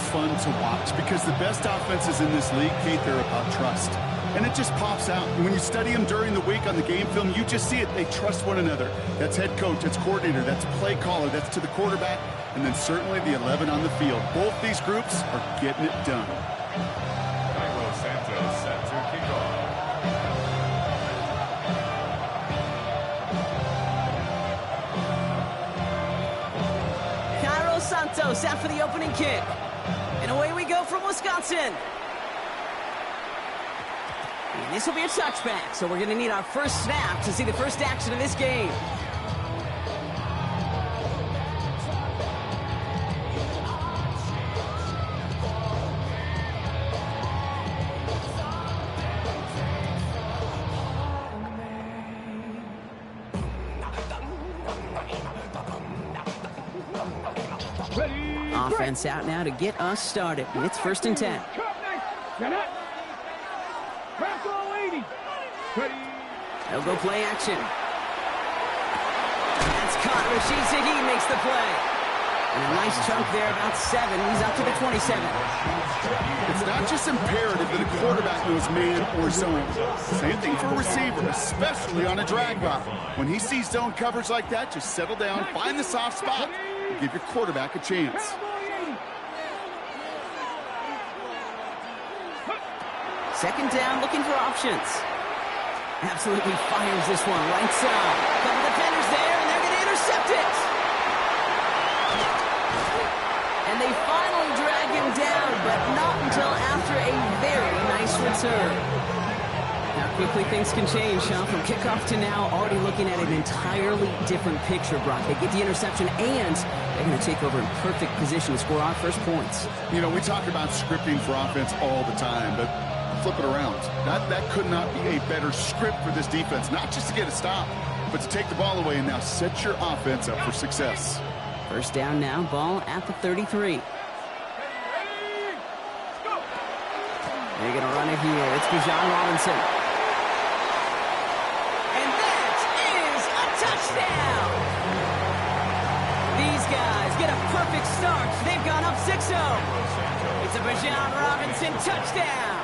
fun to watch because the best offenses in this league, Kate, they're about trust. And it just pops out. And when you study them during the week on the game film, you just see it. They trust one another. That's head coach, that's coordinator, that's play caller, that's to the quarterback, and then certainly the 11 on the field. Both these groups are getting it done. Set to kick off. Santos out for the opening kick. And away we go from Wisconsin. And this will be a touchback, so we're going to need our first snap to see the first action of this game. Offense out now to get us started. It's 1st and 10. They'll go play action. That's caught. Rashid Zahid makes the play. And a nice chunk there, about 7. He's up to the 27. It's not just imperative that a quarterback knows man or zone. Same thing for a receiver, especially on a drag route. When he sees zone coverage like that, just settle down, find the soft spot, and give your quarterback a chance. Second down, looking for options. Absolutely fires this one, right side. Couple defenders there, and they're going to intercept it. And they finally drag him down, but not until after a very nice return. Now quickly things can change, huh? From kickoff to now, already looking at an entirely different picture, Brock. They get the interception, and they're going to take over in perfect position to score our first points. You know, we talk about scripting for offense all the time, but flip it around. That could not be a better script for this defense, not just to get a stop, but to take the ball away and now set your offense up for success. First down now, ball at the 33. They're going to run it here. It's Bijan Robinson. And that is a touchdown! These guys get a perfect start. They've gone up 6-0. It's a Bijan Robinson touchdown.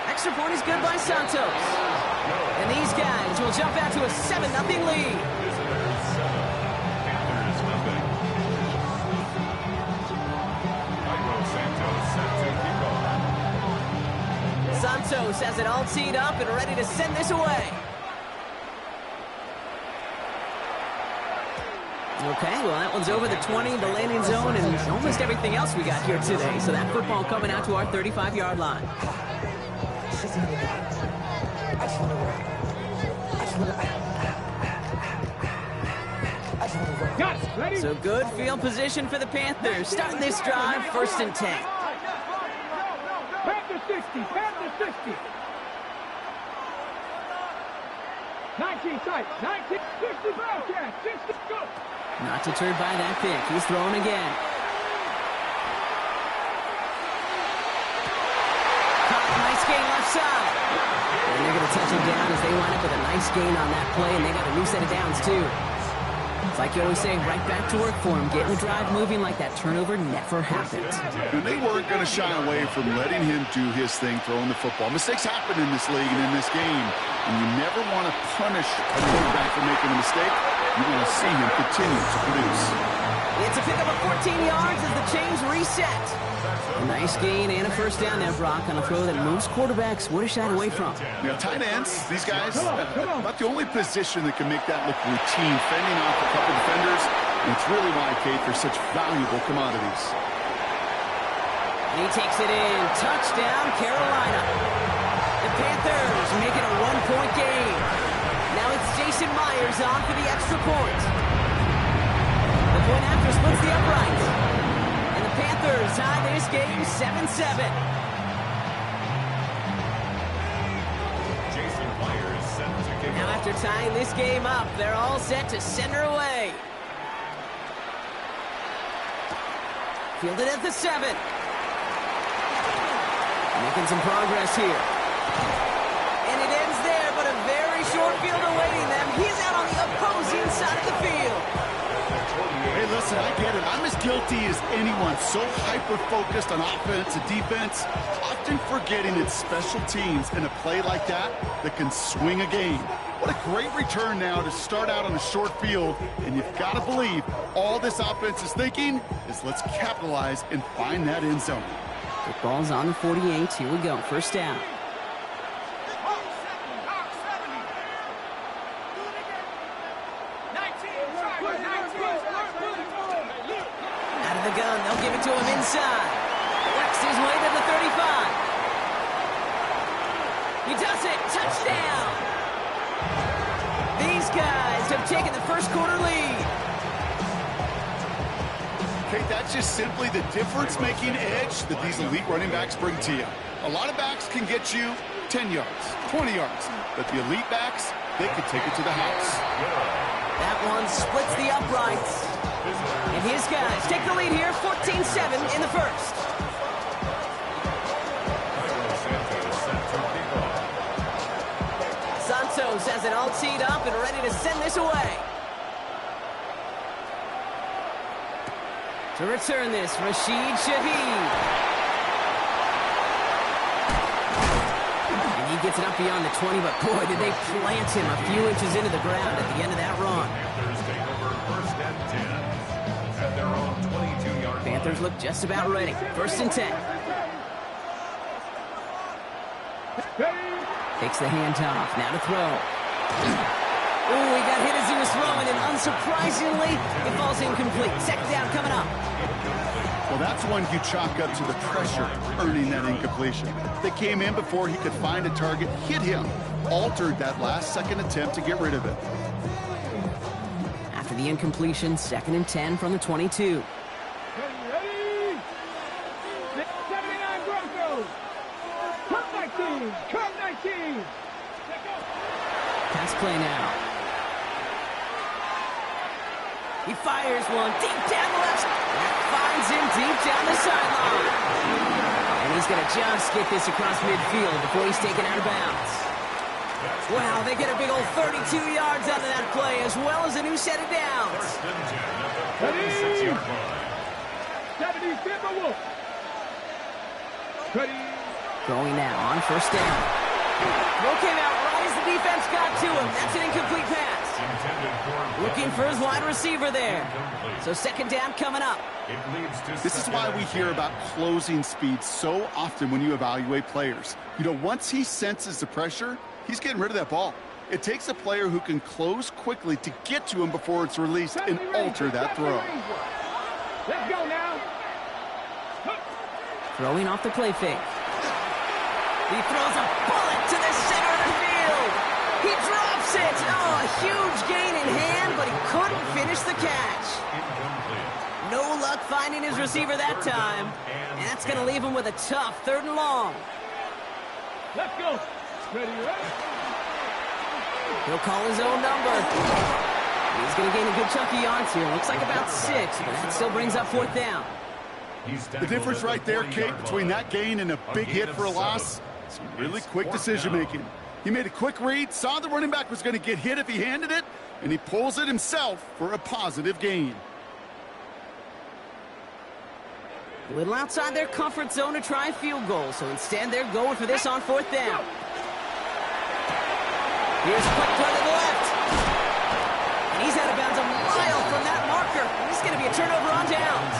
Extra point is good by Santos. And these guys will jump out to a 7-0 lead. Santos has it all teed up and ready to send this away. Okay, well, that one's over the 20, the landing zone, and almost everything else we got here today. So that football coming out to our 35-yard line. So good field position for the Panthers. Starting this drive, 1st and 10. Panther 60, Panther 60. 19 tight, 19, 60 Bearcats, 60, go. Not deterred by that pick. He's throwing again. Caught, nice gain left side. And they're going to touch him down as they line up with a nice gain on that play, and they got a new set of downs, too. It's like you always say, right back to work for him. Getting the drive moving like that turnover never happened. And they weren't going to shy away from letting him do his thing, throwing the football. Mistakes happen in this league and in this game. And you never want to punish a quarterback for making a mistake. You want to see him continue to produce. It's a pickup of 14 yards as the chains reset. A nice gain and a first down there, Brock, on a throw that most quarterbacks would have shied away from. Yeah, tight ends, these guys, about the only position that can make that look routine, fending off a couple defenders. And it's really why, Kate, they're such valuable commodities. And he takes it in. Touchdown, Carolina. The Panthers make it a 1-point game. Now it's Jason Myers on for the extra point. The point after splits the uprights. And the Panthers tie this game 7-7. Jason Myers set to kick Now off. after tying this game up, they're all set to send her away. Fielded at the 7. Making some progress here. And it ends there, but a very short field awaiting them. He's out on the opposing side of the field. Hey, listen, I get it. I'm as guilty as anyone. So hyper-focused on offense and defense, often forgetting it's special teams in a play like that that can swing a game. What a great return now to start out on a short field, and you've got to believe all this offense is thinking is let's capitalize and find that end zone. The ball's on the 48. Here we go. First down. Out of the gun. They'll give it to him inside. Works his way to the 35. He does it. Touchdown. These guys have taken the first quarter lead. Okay, that's just simply the difference-making edge that these elite running backs bring to you. A lot of backs can get you 10 yards, 20 yards, but the elite backs, they can take it to the house. That one splits the uprights. And his guys take the lead here, 14-7 in the first. Santos has it all teed up and ready to send this away. To return this, Rashid Shaheed. And he gets it up beyond the 20, but boy, did they plant him a few inches into the ground at the end of that run. Panthers take over first and 10 at their own 22-yard line. Panthers look just about ready. First and 10. Takes the handoff. Now to throw. Ooh, he got hit as he was throwing, and unsurprisingly, it falls incomplete. Second down coming up. Well, that's one you chalk up to the pressure earning that incompletion. They came in before he could find a target, hit him, altered that last-second attempt to get rid of it. After the incompletion, second and 10 from the 22. Ready? 79 Broncos. Come 19. Come 19. Pass play now. He fires one deep down the left. That finds him deep down the sideline. And he's going to just get this across midfield before he's taken out of bounds. Wow, they get a big old 32 yards out of that play, as well as a new set of downs. Ready? 70 Timberwolves. Ready? Going now on first down. Throw came out right as the defense got to him. That's an incomplete pass. Looking for his wide receiver there. So second down coming up. This is why we hear about closing speed so often when you evaluate players. You know, once he senses the pressure, he's getting rid of that ball. It takes a player who can close quickly to get to him before it's released and alter that throw. Let's go now. Throwing off the play fake. He throws a bullet to the center of the field. He drops it. Oh, a huge gain in hand, but he couldn't finish the catch. No luck finding his receiver that time. And that's going to leave him with a tough third and long. Let's go. Ready, ready. He'll call his own number. He's going to gain a good chunk of yards here. Looks like about 6, but that still brings up fourth down. The difference right there, Kate, between that gain and a big hit for a loss, some really quick decision-making. He made a quick read, saw the running back was going to get hit if he handed it, and he pulls it himself for a positive gain. A little outside their comfort zone to try a field goal, so instead they're going for this on fourth down. Here's a quick play to the left. And he's out of bounds a mile from that marker. This is going to be a turnover on downs.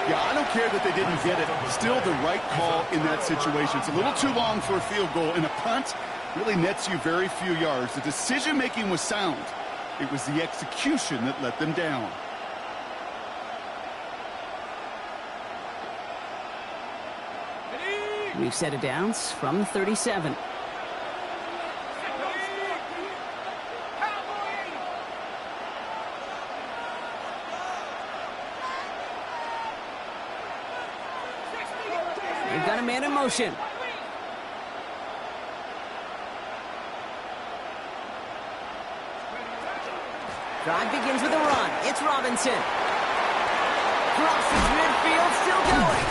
Yeah, I don't care that they didn't get it. Still the right call in that situation. It's a little too long for a field goal, and a punt really nets you very few yards. The decision-making was sound. It was the execution that let them down. We've set it downs from the 37. They've got a man in motion. Drive begins with a run. It's Robinson. Crosses midfield, still going.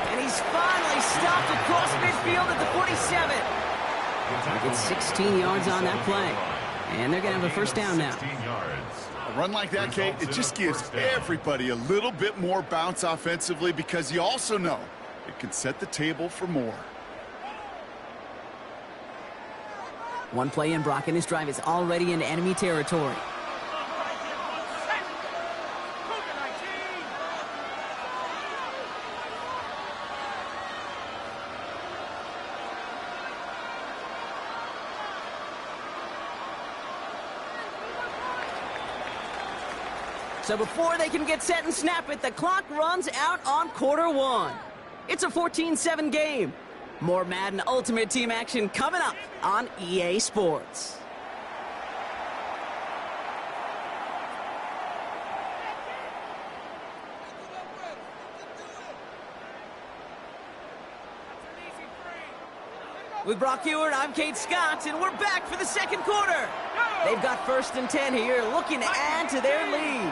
And he's finally stopped across midfield at the 47. They get 16 yards on that play. And they're going to have a first down now. A run like that, Kate, it just gives everybody a little bit more bounce offensively because you also know it can set the table for more. One play in, Brock, and his drive is already in enemy territory. So before they can get set and snap it, the clock runs out on quarter one. It's a 14-7 game. More Madden Ultimate Team action coming up on EA Sports. With Brock Ewart, I'm Kate Scott, and we're back for the second quarter. They've got 1st and 10 here, looking to add to their lead.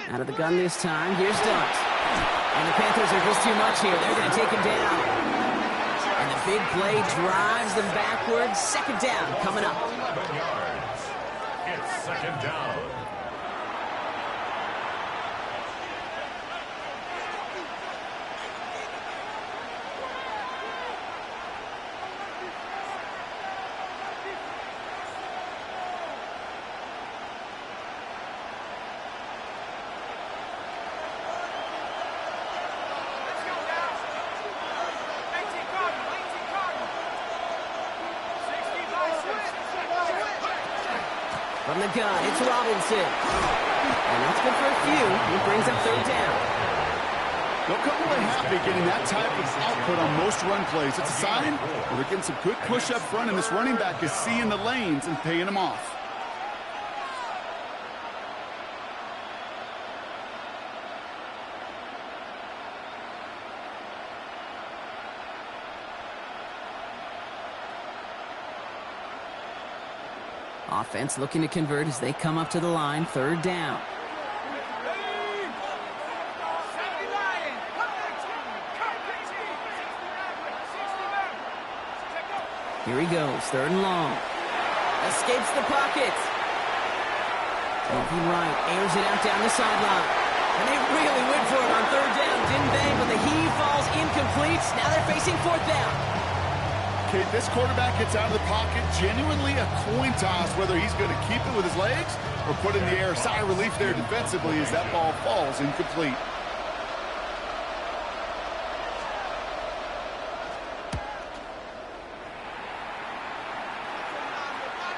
Out of the gun this time, here's Dunt. And the Panthers are just too much here. They're going to take him down. And the big play drives them backwards. 2nd down coming up. 11 yards. It's 2nd down. From the gun, it's Robinson. And that's good for a few. He brings up 3rd down. They'll come away happy getting that type of output on most run plays. It's a sign that they're getting some good push up front, and this running back is seeing the lanes and paying them off. Offense looking to convert as they come up to the line. 3rd down. Here he goes, 3rd and long. Escapes the pocket. Moving right, airs it out down the sideline. And they really went for it on 3rd down, didn't they? But the heave falls incomplete. Now they're facing 4th down. Kate, this quarterback gets out of the pocket, genuinely a coin toss whether he's going to keep it with his legs or put it in the air. Sigh of relief there defensively as that ball falls incomplete.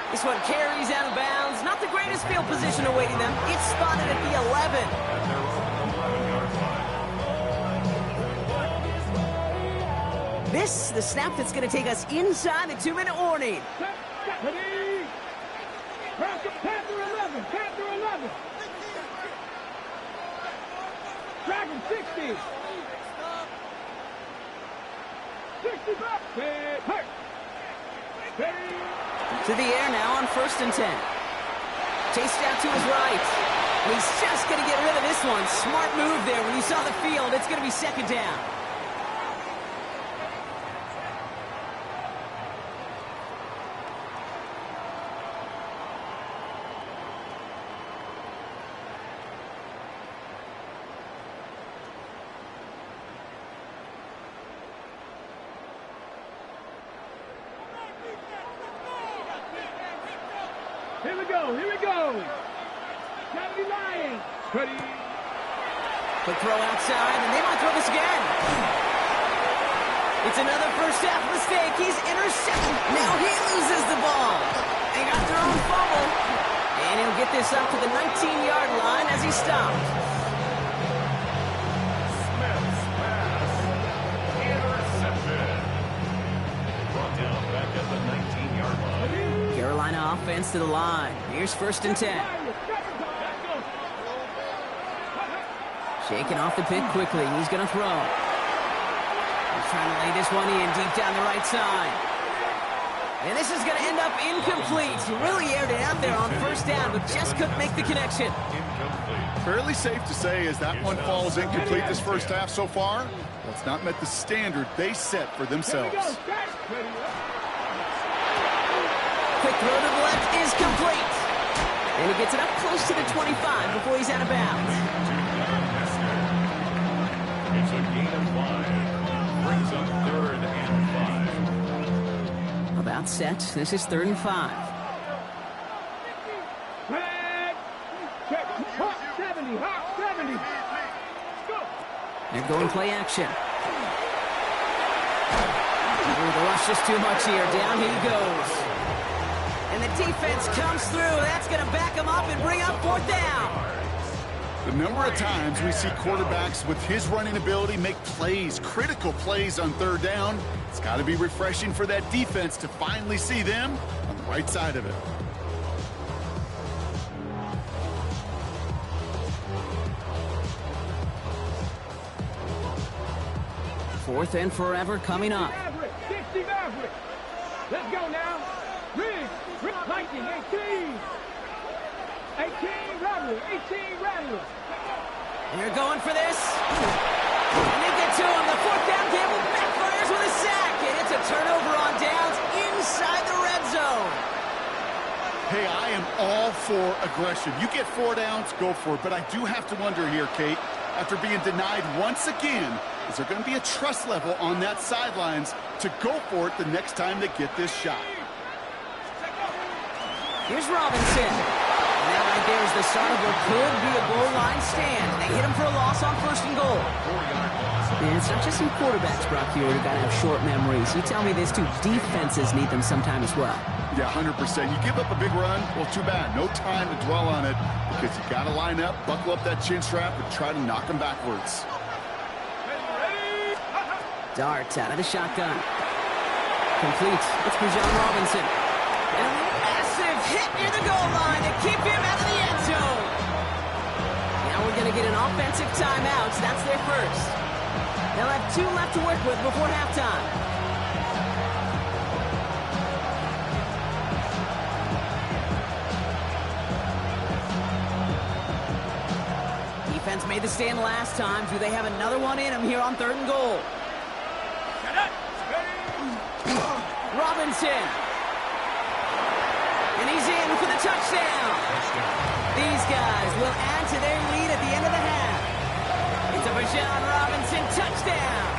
This one carries out of bounds. Not the greatest field position awaiting them. It's spotted at the 11. At their own 11-yard line. This, the snap that's going to take us inside the 2-minute warning. Ready? Panther 11. Panther 11. Dragon 60. 65. Hey. To the air now on 1st and 10. Chased out to his right. And he's just going to get rid of this one. Smart move there. When you saw the field, it's going to be 2nd down. Here we go. Johnny Lions. Ready? Quick throw outside, and they might throw this again. It's another first half mistake. He's intercepted. Now he loses the ball. They got their own fumble. And he'll get this up to the 19-yard line as he stopped. Smith's pass. Intercepted. Brought down back at the 19-yard line. Carolina offense to the line. Here's 1st and 10. Shaking off the pick quickly. He's going to throw. He's trying to lay this one in deep down the right side. And this is going to end up incomplete. He really aired it out there on 1st down, but just couldn't make the connection. Incomplete. Fairly safe to say as that one falls incomplete this first half so far, that's not met the standard they set for themselves. And he gets it up close to the 25 before he's out of bounds. It's a gain of 5. Brings up 3rd and 5. About set. This is 3rd and 5. Flag. Check. Hawk 70. Hawk 70. Go. They're going play action. Ooh, the rush is too much here. Down he goes. And the defense comes through. That's going to back him up and bring up 4th down. The number of times we see quarterbacks with his running ability make plays, critical plays on 3rd down, it's got to be refreshing for that defense to finally see them on the right side of it. Fourth and forever coming up. Maverick. 60 Maverick. Let's go now. Riggs. Lightning. 18. 18 Rattler. 18 Rattler. They're going for this. And they get to him. The 4th down gamble backfires with a sack. And it's a turnover on downs inside the red zone. Hey, I am all for aggression. You get 4 downs, go for it. But I do have to wonder here, Kate, after being denied once again, is there going to be a trust level on that sidelines to go for it the next time they get this shot? Here's Robinson. And that right there is the start of what could be a goal line stand. They hit him for a loss on 1st and goal. 4-yard loss. And it's not just some quarterbacks, Brock, here who got to have short memories. You tell me this too, defenses need them sometime as well. Yeah, 100%. You give up a big run, well, too bad. No time to dwell on it because you got to line up, buckle up that chin strap, and try to knock them backwards. Dart out of the shotgun. Complete. It's Bijan Robinson. And a massive hit near the goal line to keep him out of the end zone. Now we're going to get an offensive timeout. That's their first. They'll have 2 left to work with before halftime. Defense made the stand last time. Do they have another one in them here on 3rd and goal? Robinson. And he's in for the touchdown. These guys will add to their lead at the end of the half. It's a Bijan Robinson touchdown.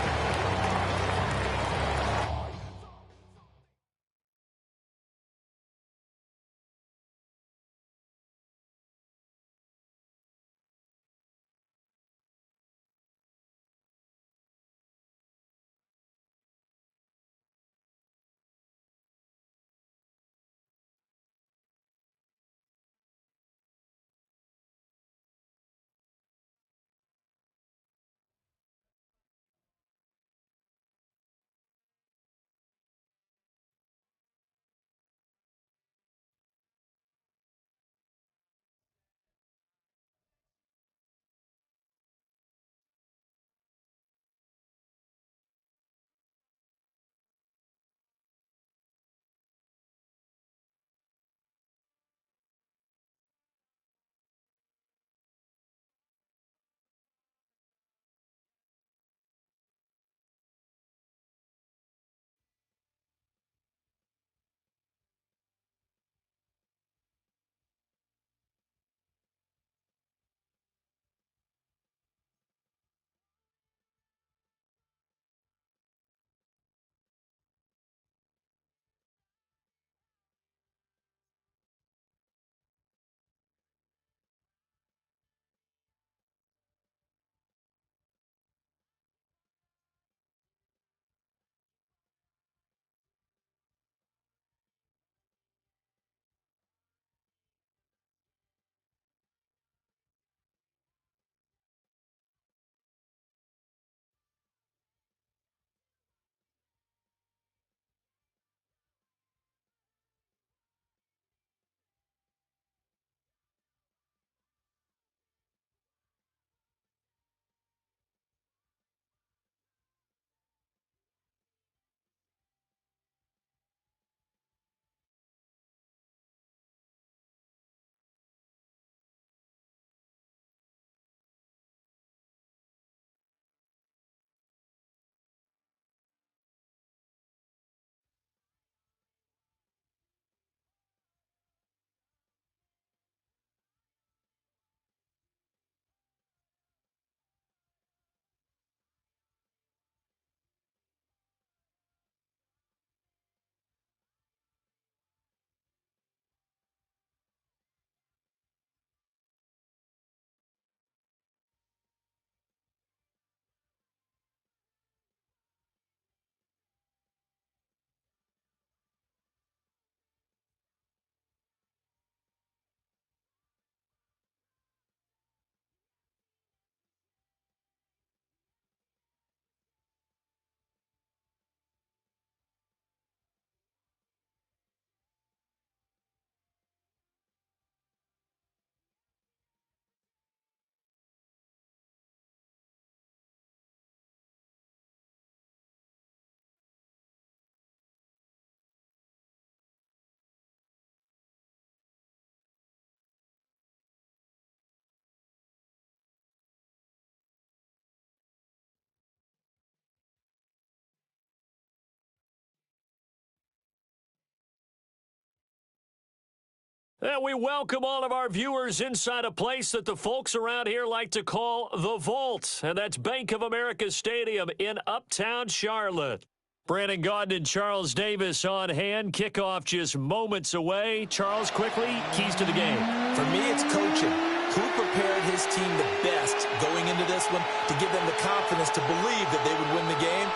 And we welcome all of our viewers inside a place that the folks around here like to call the Vault, and that's Bank of America Stadium in Uptown Charlotte. Brandon Gaudin and Charles Davis on hand. Kickoff just moments away. Charles, quickly, keys to the game. For me, it's coaching. Who prepared his team the best going into this one to give them the confidence to believe that they would win the game?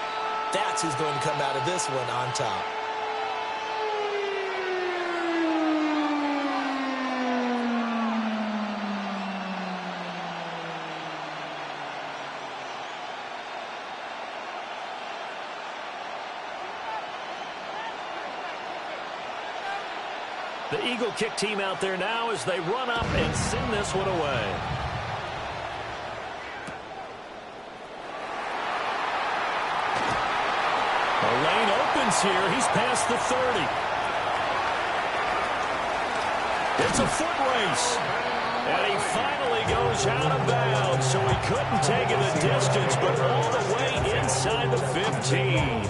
That's who's going to come out of this one on top. The Eagle kick team out there now as they run up and send this one away. The lane opens here. He's past the 30. It's a foot race. And he finally goes out of bounds, so he couldn't take it the distance, but all the way inside the 15.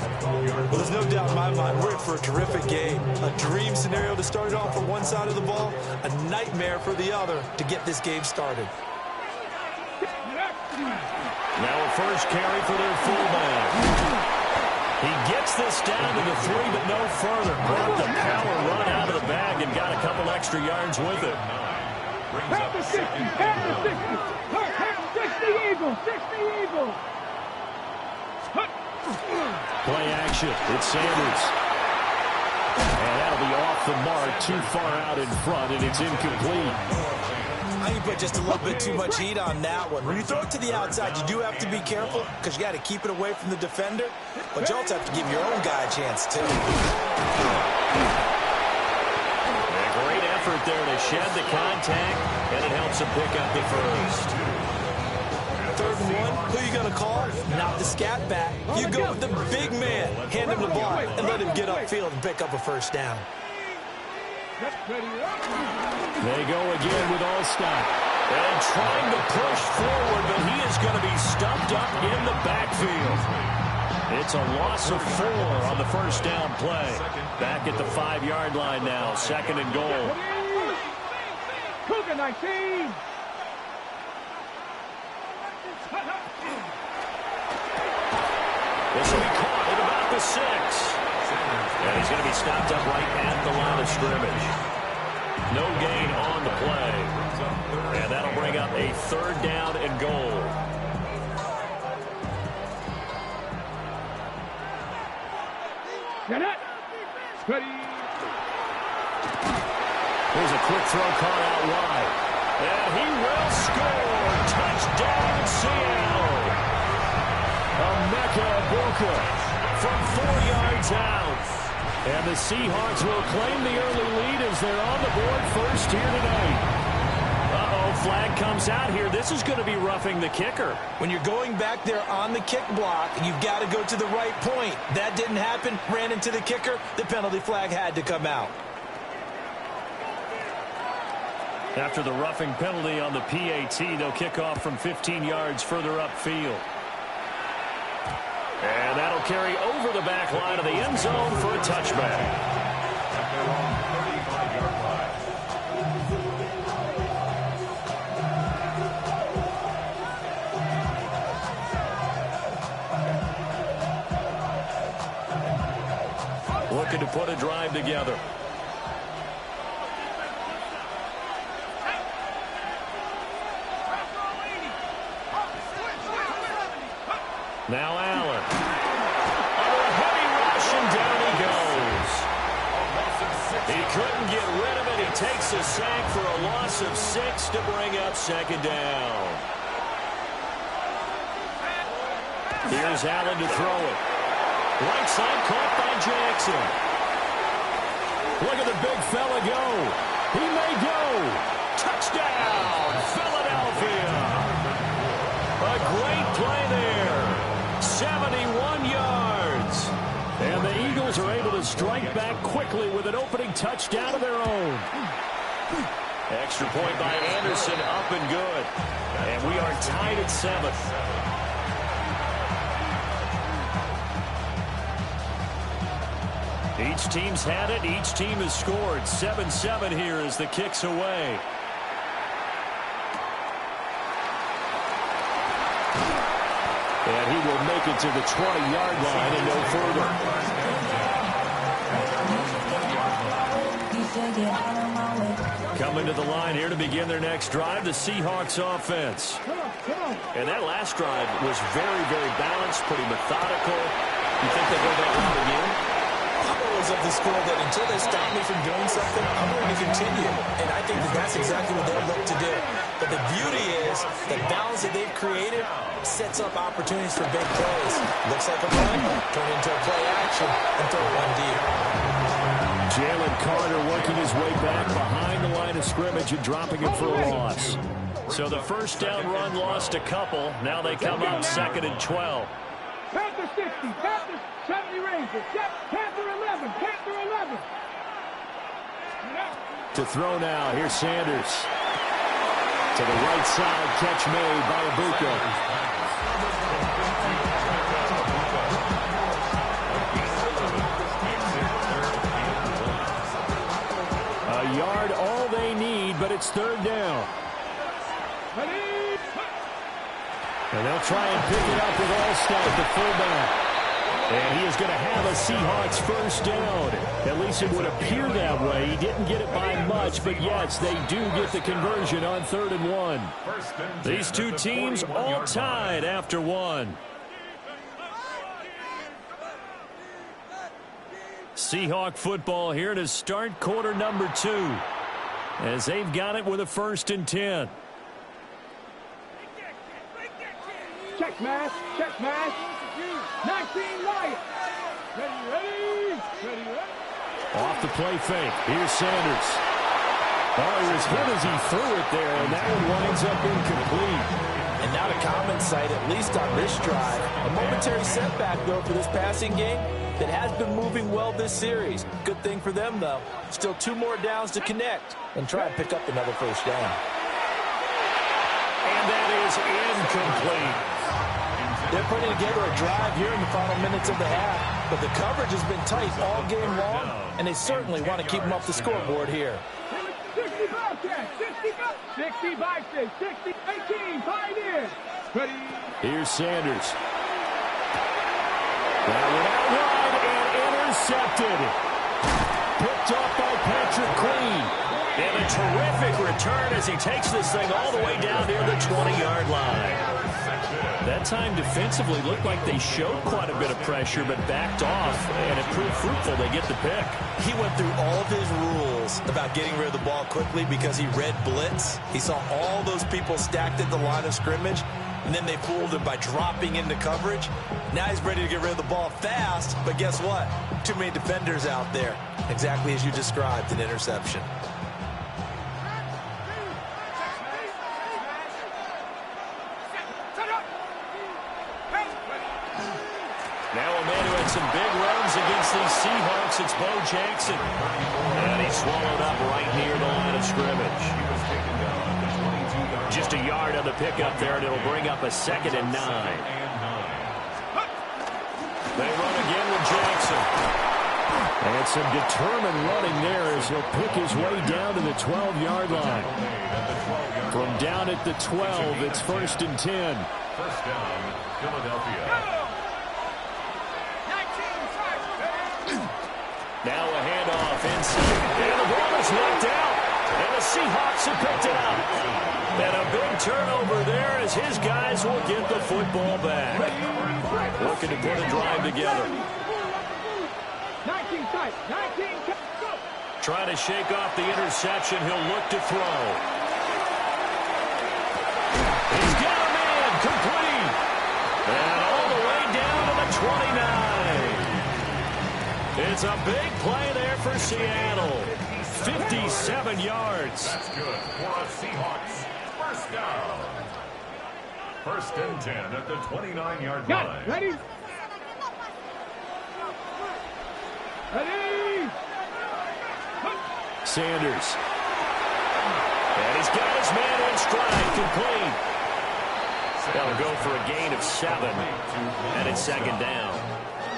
Well, there's no doubt in my mind we're in for a terrific game. A dream scenario to start it off for one side of the ball, a nightmare for the other to get this game started. Now a first carry for their fullback. He gets this down to the 3, but no further. Brought the power run out of the bag and got a couple extra yards with it. Have the 60, have the 60. 60 Eagles, 60 Eagles. Play action. It's Sanders. And that'll be off the mark, too far out in front, and it's incomplete. I think you put just a little bit too much heat on that one. When you throw it to the outside, you do have to be careful because you got to keep it away from the defender, but you also have to give your own guy a chance, too. Great effort there to shed the contact, and it helps him pick up the first. 3rd and 1, who you going to call? Not the scat back. You go with the big man. Hand him the ball and let him get upfield and pick up a first down. They go again with Allstott. And trying to push forward, but he is going to be stumped up in the backfield. It's a loss of 4 on the first down play. Back at the 5-yard line now, 2nd and goal. Cougar 19. This will be caught at about the 6. And he's going to be stopped up right at the line of scrimmage. No gain on the play. And that'll bring up a 3rd down and goal. Get it. Ready. Here's a quick throw caught out wide. And he will score. Touchdown, Seattle. Emeka Egbuka from 4 yards out. And the Seahawks will claim the early lead as they're on the board first here tonight. Flag comes out here. This is going to be roughing the kicker. When you're going back there on the kick block, you've got to go to the right point. That didn't happen. Ran into the kicker. The penalty flag had to come out. After the roughing penalty on the PAT, they'll kick off from 15 yards further upfield. And that'll carry over the back line of the end zone for a touchback. Looking to put a drive together. Now Allen. Oh, a heavy rush, and down he goes. He couldn't get rid of it. He takes a sack for a loss of 6 to bring up 2nd down. Here's Allen to throw it. Right side caught by Jackson. Look at the big fella go. He may go. Touchdown, Philadelphia. A great play there. 71 yards. And the Eagles are able to strike back quickly with an opening touchdown of their own. Extra point by Anderson, up and good. And we are tied at 7. Each team's had it. Each team has scored. 7-7 here as the kick's away. And he will make it to the 20-yard line and no further. Coming to the line here to begin their next drive, the Seahawks offense. And that last drive was very, very balanced, pretty methodical. You think they'll go that route again? I'm always of the school that until they stop me from doing something, I'm going to continue. And I think that that's exactly what they'll look to do. But the beauty is the balance that they've created sets up opportunities for big plays. Looks like a run, turn into a play action, and throw one deep. Jalen Carter working his way back behind the line of scrimmage and dropping it for a loss. So the first down run lost a couple. Now they come up 2nd and 12. Panther 60, Panther 70 Rangers, Panther 11, Panther 11. To throw now, here's Sanders. To the right side, catch made by Abuka. A yard, all they need, but it's 3rd down. And they'll try and pick it up with Allstott, the fullback. And he is going to have a Seahawks first down. At least it would appear that way. He didn't get it by much, but yes, they do get the conversion on 3rd and 1. These two teams all tied after 1. Seahawk football here to start quarter number 2. As they've got it with a 1st and 10. Check mash, 19 Wyatt. Ready. Off the play fake. Here's Sanders. Oh, he was hit as he threw it there, and that one winds up incomplete. And now to comment site, at least on this drive. A momentary setback, though, for this passing game that has been moving well this series. Good thing for them, though. Still 2 more downs to connect and try and pick up another first down. And that is incomplete. They're putting together a drive here in the final minutes of the half, but the coverage has been tight all game long, and they certainly want to keep them off the scoreboard here. 60 Bobcats, 60 Bobcats, 60, 18, pioneers. Ready. Here's Sanders. That went out wide and intercepted. Picked up by Patrick Queen. And a terrific return as he takes this thing all the way down near the 20-yard line. That time defensively looked like they showed quite a bit of pressure but backed off, and it proved fruitful. They get the pick. He went through all of his rules about getting rid of the ball quickly because he read blitz. He saw all those people stacked at the line of scrimmage, and then they fooled him by dropping into coverage. Now he's ready to get rid of the ball fast, but guess what? Too many defenders out there. Exactly as you described, an interception. Some big runs against these Seahawks. It's Bo Jackson. And he's swallowed up right near the line of scrimmage. Just a yard on the pickup there, and it'll bring up a 2nd and 9. They run again with Jackson. And some determined running there as he'll pick his way down to the 12-yard line. From down at the 12, it's 1st and 10. First down, Philadelphia. Now a handoff inside, and the ball is knocked out, and the Seahawks have picked it up. And a big turnover there as his guys will get the football back. Looking to put a drive together. 19 tight, 19 go. Trying to shake off the interception, he'll look to throw. He's got a man, complete. And all the way down to the 29. It's a big play there for Seattle. 57 yards. That's good for a Seahawks. First down. 1st and 10 at the 29-yard line. Ready? Sanders. And he's got his man in stride, complete. That'll go for a gain of 7. And it's 2nd down.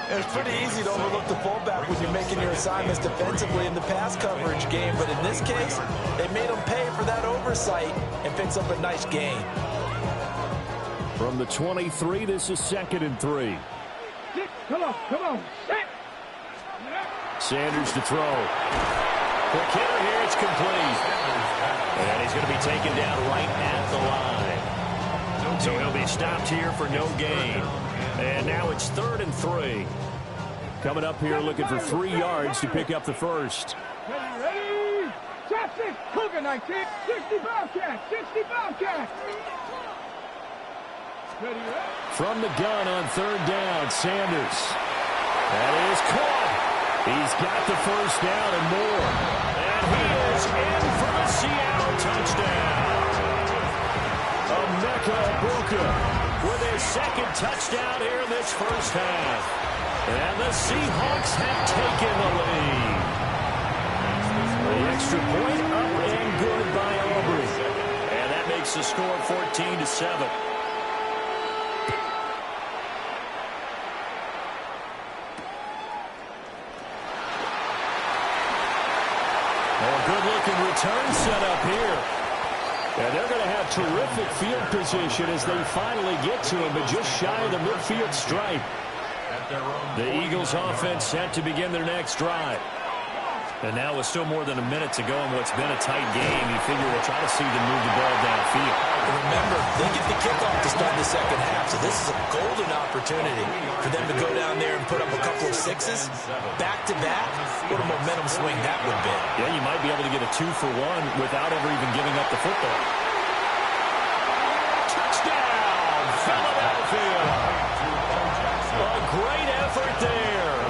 It's pretty easy to overlook the fullback when you're making your assignments defensively in the pass coverage game, but in this case, they made him pay for that oversight and picks up a nice gain. From the 23, this is 2nd and 3. Come on. Set. Sanders to throw. Quick hitter here, it's complete. And he's going to be taken down right at the line. So he'll be stopped here for no gain. And now it's 3rd and 3. Coming up here looking for 3 yards to pick up the first. Ready? Shot 6. Cougar 19. 65 catch. 65 catch. Ready? From the gun on 3rd down, Sanders. That is caught. He's got the first down and more. And he is in for a Seattle touchdown. Emeka Egbuka with his 2nd touchdown here in this first half. And the Seahawks have taken the lead. The extra point up and good by Aubrey. And that makes the score 14-7. Good-looking return set up here. And they're going to have terrific field position as they finally get to him, but just shy of the midfield stripe. The Eagles offense set to begin their next drive. And now with still more than a minute to go in what's been a tight game, you figure we'll try to see them move the ball downfield. Remember, they get the kickoff to start the second half, so this is a golden opportunity for them to go down there and put up a couple of 6s. Back-to-back, what a momentum swing that would be. Yeah, you might be able to get a 2-for-1 without ever even giving up the football. Touchdown, Philadelphia! A great effort there.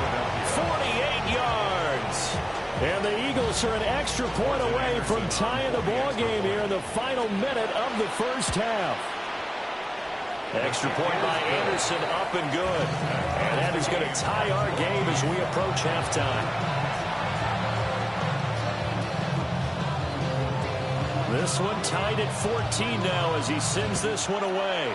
48 yards. And the Eagles are an extra point away from tying the ball game here in the final minute of the first half. Extra point by Anderson, up and good. And that is going to tie our game as we approach halftime. This one tied at 14 now as he sends this one away.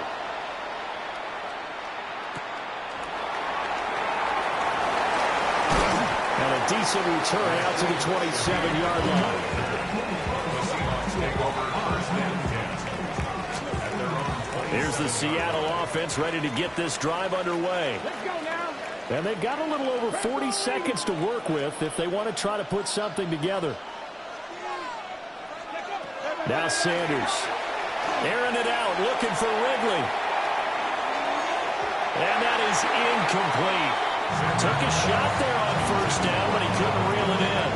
And a decent return out to the 27-yard line. Here's the Seattle offense ready to get this drive underway. And they've got a little over 40 seconds to work with if they want to try to put something together. Now Sanders. Airing it out, looking for Wrigley. And that is incomplete. Took a shot there on first down, but he couldn't reel it in.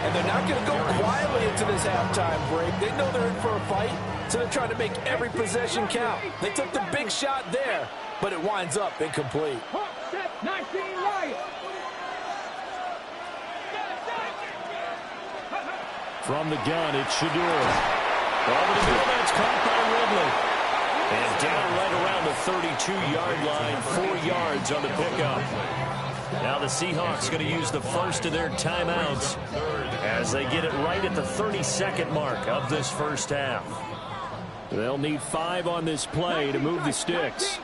And they're not going to go quietly into this halftime break. They know they're in for a fight, so they're trying to make every possession count. They took the big shot there, but it winds up incomplete. From the gun, it's Shedeur. Over the middle, that's caught by Wrigley. And down right around the 32-yard line, 4 yards on the pickup. Now the Seahawks going to use the first of their timeouts as they get it right at the 32nd mark of this first half. They'll need 5 on this play to move the sticks.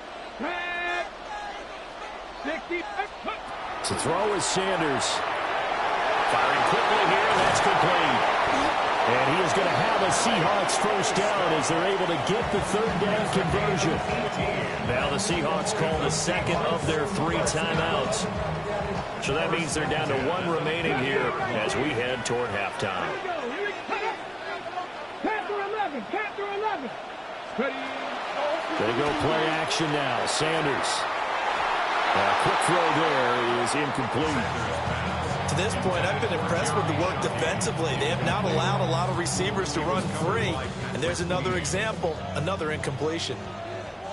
To throw is Sanders. Firing quickly here, that's complete. And he is going to have a Seahawks first down as they're able to get the 3rd down conversion. Now the Seahawks call the second of their 3 timeouts. So that means they're down to 1 remaining here as we head toward halftime. They go play action now. Sanders. A quick throw there is incomplete. To this point, I've been impressed with the work defensively. They have not allowed a lot of receivers to run free. And there's another example, another incompletion.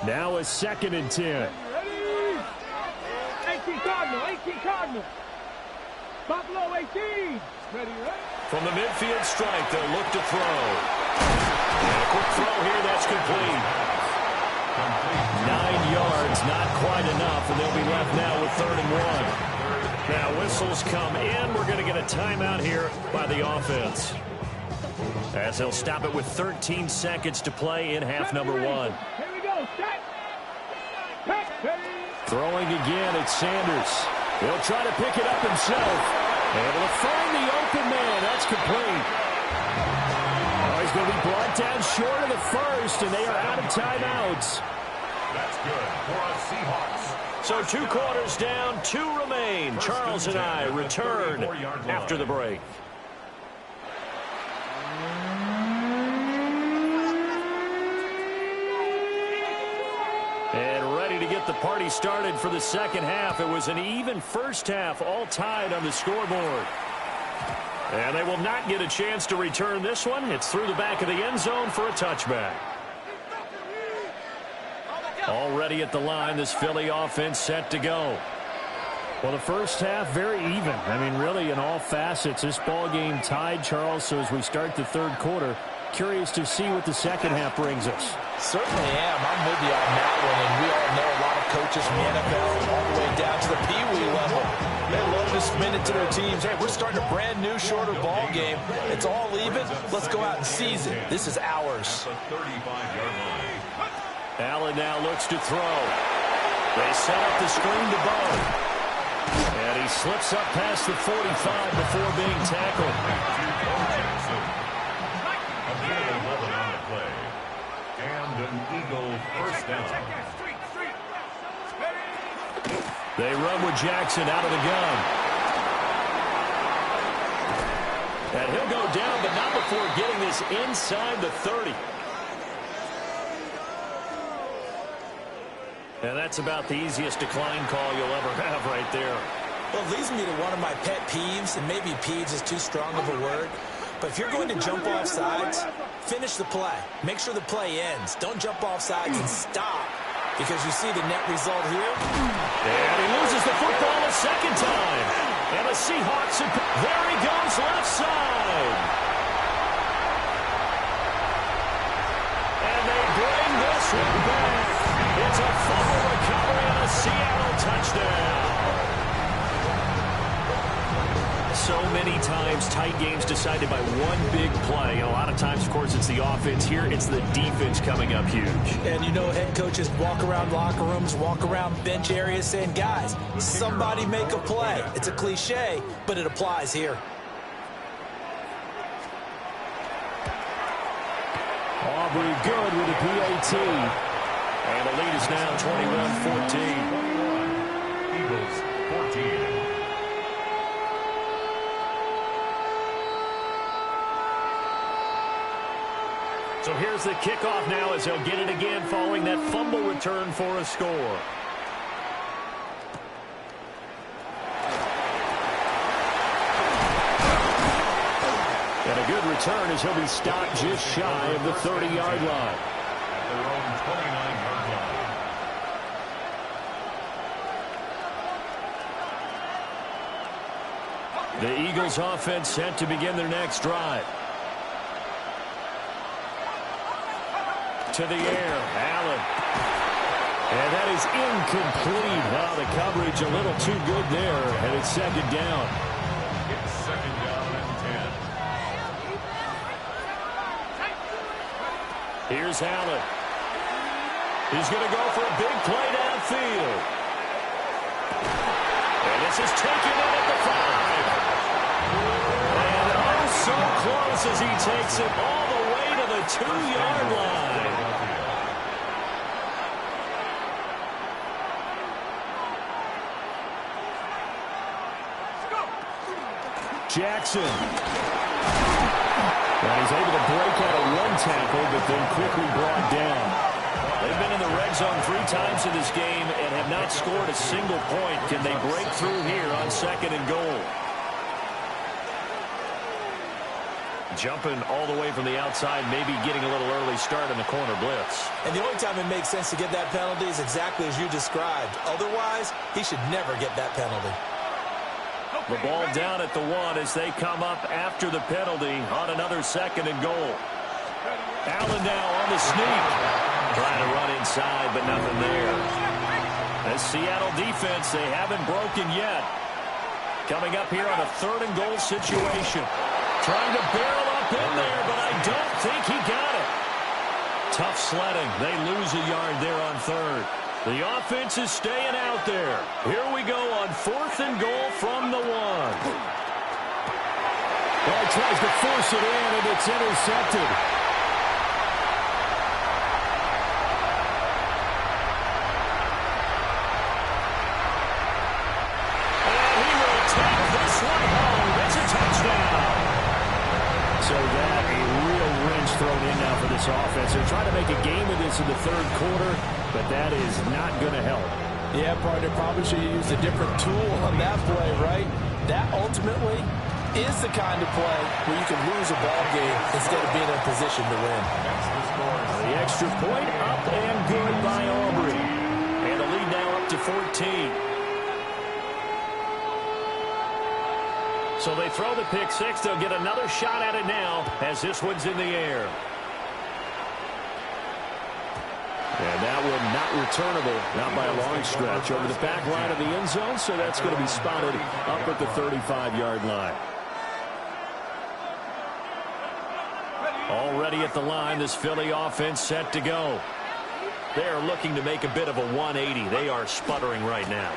Now a 2nd and 10. 18 Cardinal. Buffalo 18. Ready? From the midfield strike, they'll look to throw. And a quick throw here, that's complete. 9 yards, not quite enough, and they'll be left now with 3rd and 1. Now whistles come in. We're going to get a timeout here by the offense, as they'll stop it with 13 seconds to play in half number 1. Here we go. Throwing again, it's Sanders. He'll try to pick it up himself. Able to find the open man. That's complete. Oh, he's going to be brought down short of the first, and they are out of timeouts. That's good for us Seahawks. So 2 quarters down, 2 remain. Charles and I return after the break. And ready to get the party started for the second half. It was an even first half, all tied on the scoreboard. And they will not get a chance to return this one. It's through the back of the end zone for a touchback. Already at the line, this Philly offense set to go. Well, the first half, very even. I mean, really, in all facets, this ball game tied, Charles. So as we start the third quarter, curious to see what the second half brings us. Certainly am. I'm with you on that one. And we all know a lot of coaches from the NFL all the way down to the Pee-wee level. They love to spin it to their teams. Hey, we're starting a brand new, shorter ball game. It's all even. Let's go out and seize it. This is ours. The 35-yard line. Allen now looks to throw. They set up the screen to Bo. And he slips up past the 45 before being tackled. Again, 11 on the play. And an Eagle first down. They run with Jackson out of the gun. And he'll go down, but not before getting this inside the 30. And that's about the easiest decline call you'll ever have right there. Well, it leads me to one of my pet peeves, and maybe peeves is too strong of a word. But if you're going to jump off sides, finish the play. Make sure the play ends. Don't jump off sides and stop, because you see the net result here. And he loses the football a second time. And the Seahawks, there he goes left side. And they bring this one back. It's a fumble recovery and a Seattle touchdown. So many times, tight games decided by one big play. And a lot of times, of course, it's the offense. Here, it's the defense coming up huge. And you know head coaches walk around locker rooms, walk around bench areas saying, guys, somebody make a play. It's a cliche, but it applies here. Aubrey good with a PAT. And the lead is now 21-14. Eagles 14. So here's the kickoff now as he'll get it again following that fumble return for a score. And a good return as he'll be stopped just shy of the 30-yard line. At their own 29-yard line. The Eagles offense set to begin their next drive. To the air, Allen. And that is incomplete. Wow, the coverage a little too good there, and it's second down. It's second down and 10. Here's Allen. He's going to go for a big play downfield. And this is taken in at the 5. And oh, so close as he takes it all the way to the 2-yard line. Jackson. And he's able to break out of one tackle, but then quickly brought down. They've been in the red zone 3 times in this game and have not scored a single point. Can they break through here on second and goal? Jumping all the way from the outside, maybe getting a little early start in the corner blitz. And the only time it makes sense to get that penalty is exactly as you described. Otherwise, he should never get that penalty. The ball down at the 1 as they come up after the penalty on another second and goal. Allen now on the sneak. Trying to run inside, but nothing there. The Seattle defense, they haven't broken yet. Coming up here on a 3rd and goal situation. Trying to barrel up in there, but I don't think he got it. Tough sledding. They lose a yard there on 3rd. The offense is staying out there. Here we go on 4th and goal from the 1. Well, he tries to force it in, and it's intercepted. And he will take this one home. It's a touchdown. So that a real wrench thrown in now for this offense. They're trying to make a game of this in the 3rd quarter, but that is not going to help. Yeah, partner, probably should have used a different tool on that play, right? That ultimately is the kind of play where you can lose a ball game instead of being in a position to win. The extra point up and good by Aubrey. And the lead now up to 14. So they throw the pick six. They'll get another shot at it now as this one's in the air. And that one not returnable, not by a long stretch, over the back line of the end zone, so that's going to be spotted up at the 35-yard line. Already at the line, this Philly offense set to go. They're looking to make a bit of a 180. They are sputtering right now.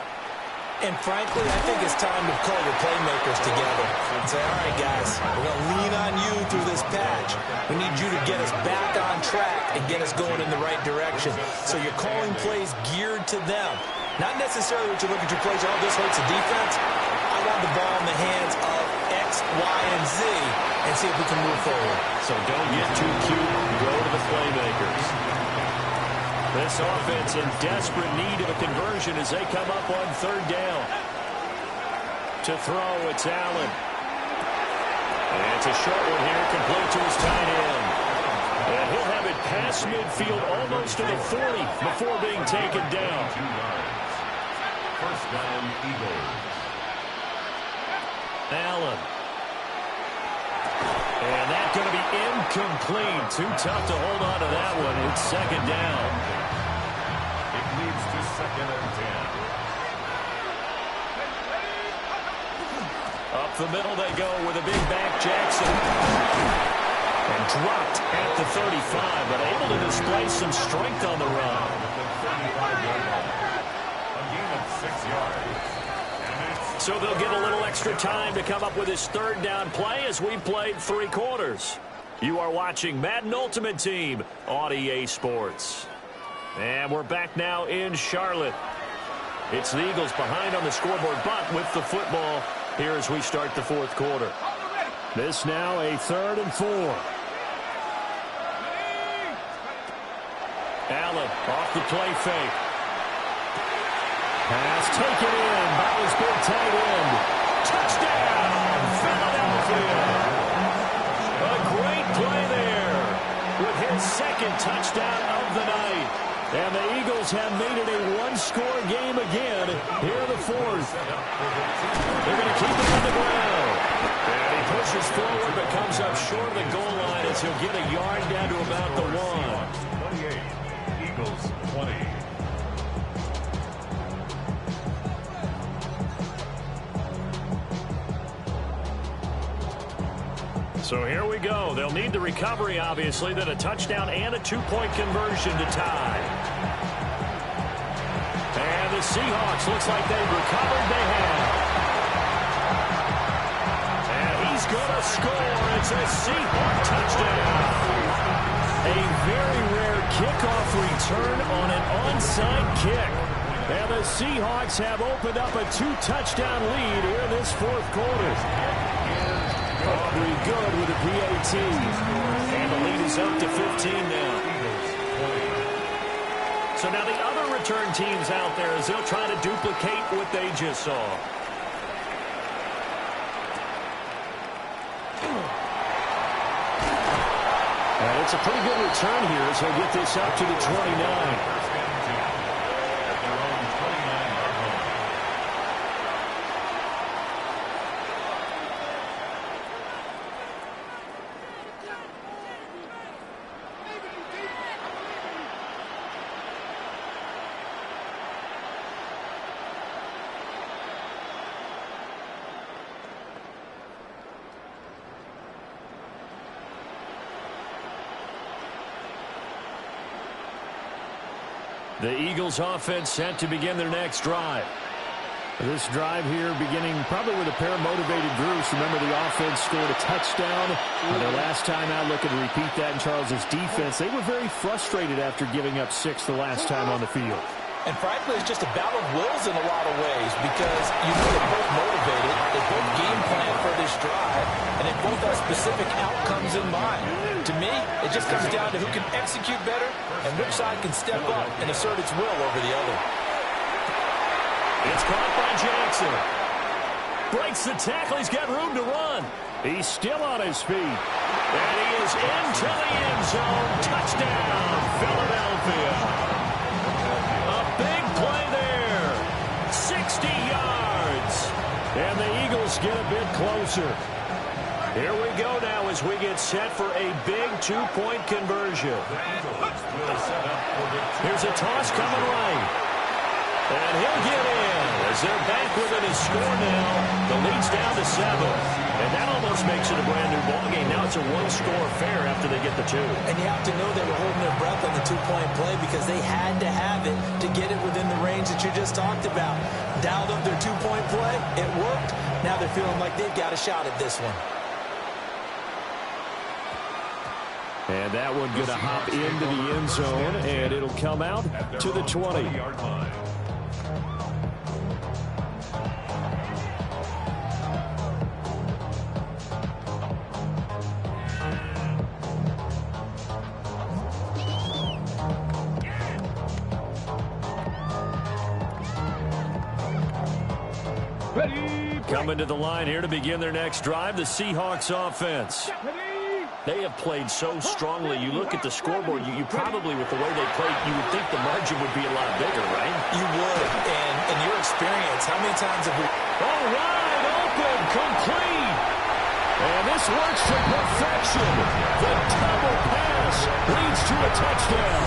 And frankly, I think it's time to call your playmakers together and say, all right, guys, we're going to lean on you through this patch. We need you to get us back on track and get us going in the right direction. So you're calling plays geared to them. Not necessarily what you look at your plays, oh, this hurts the defense. I want the ball in the hands of X, Y, and Z and see if we can move forward. So don't get too cute. Go to the playmakers. This offense in desperate need of a conversion as they come up on 3rd down. To throw, it's Allen. And it's a short one here, complete to his tight end. And he'll have it past midfield almost to the 40 before being taken down. 1st down, Eagles. Allen. And that's going to be incomplete. Too tough to hold on to that one. It's 2nd down. It leads to 2nd and 10. Up the middle they go with a big back Jackson. And dropped at the 35, but able to display some strength on the run. A gain of 6 yards. So they'll get a little extra time to come up with his 3rd down play as we played 3 quarters. You are watching Madden Ultimate Team on EA Sports. And we're back now in Charlotte. It's the Eagles behind on the scoreboard, but with the football here as we start the 4th quarter. This now a 3rd and 4. Allen off the play fake. Pass taken in by his big tight end. Touchdown, Philadelphia. A great play there with his 2nd touchdown of the night. And the Eagles have made it a 1-score game again here in the 4th. They're going to keep it on the ground. And he pushes forward but comes up short of the goal line as he'll get a yard down to about the 1. 28, Eagles 20. So here we go. They'll need the recovery, obviously, then a touchdown and a 2-point conversion to tie. And the Seahawks looks like they've recovered. They have. And he's going to score. It's a Seahawk touchdown. A very rare kickoff return on an onside kick. And the Seahawks have opened up a 2-touchdown lead here in this 4th quarter. Aubrey good with a PAT. And the lead is up to 15 now. So now the other return teams out there as they'll try to duplicate what they just saw. And it's a pretty good return here as he'll get this up to the 29. The Eagles offense set to begin their next drive. This drive here beginning probably with a pair of motivated groups. Remember, the offense scored a touchdown on their last time out, looking to repeat that in Charles's defense. They were very frustrated after giving up 6 the last time on the field. And frankly, it's just a battle of wills in a lot of ways because you know they're both motivated, they both game plan for this drive, and they both have specific outcomes in mind. To me, it just comes down to who can execute better and which side can step up and assert its will over the other. It's caught by Jackson. Breaks the tackle. He's got room to run. He's still on his feet. And he is into the end zone. Touchdown, Philadelphia. A big play there. 60 yards. And the Eagles get a bit closer. Here we go now as we get set for a big 2-point conversion. Here's a toss coming right. And he'll get in as they're back within his score now. The lead's down to 7. And that almost makes it a brand-new ballgame. Now it's a one-score affair after they get the 2. And you have to know they were holding their breath on the 2-point play because they had to have it to get it within the range that you just talked about. Dialed up their 2-point play. It worked. Now they're feeling like they've got a shot at this one. And that one going to hop into the end zone, and it'll come out to the 20. Coming to the line here to begin their next drive, the Seahawks offense. They have played so strongly. You look at the scoreboard, you probably, with the way they played, you would think the margin would be a lot bigger, right? You would. And in your experience, how many times have we... All right, open, complete. And this works to perfection. The double pass leads to a touchdown.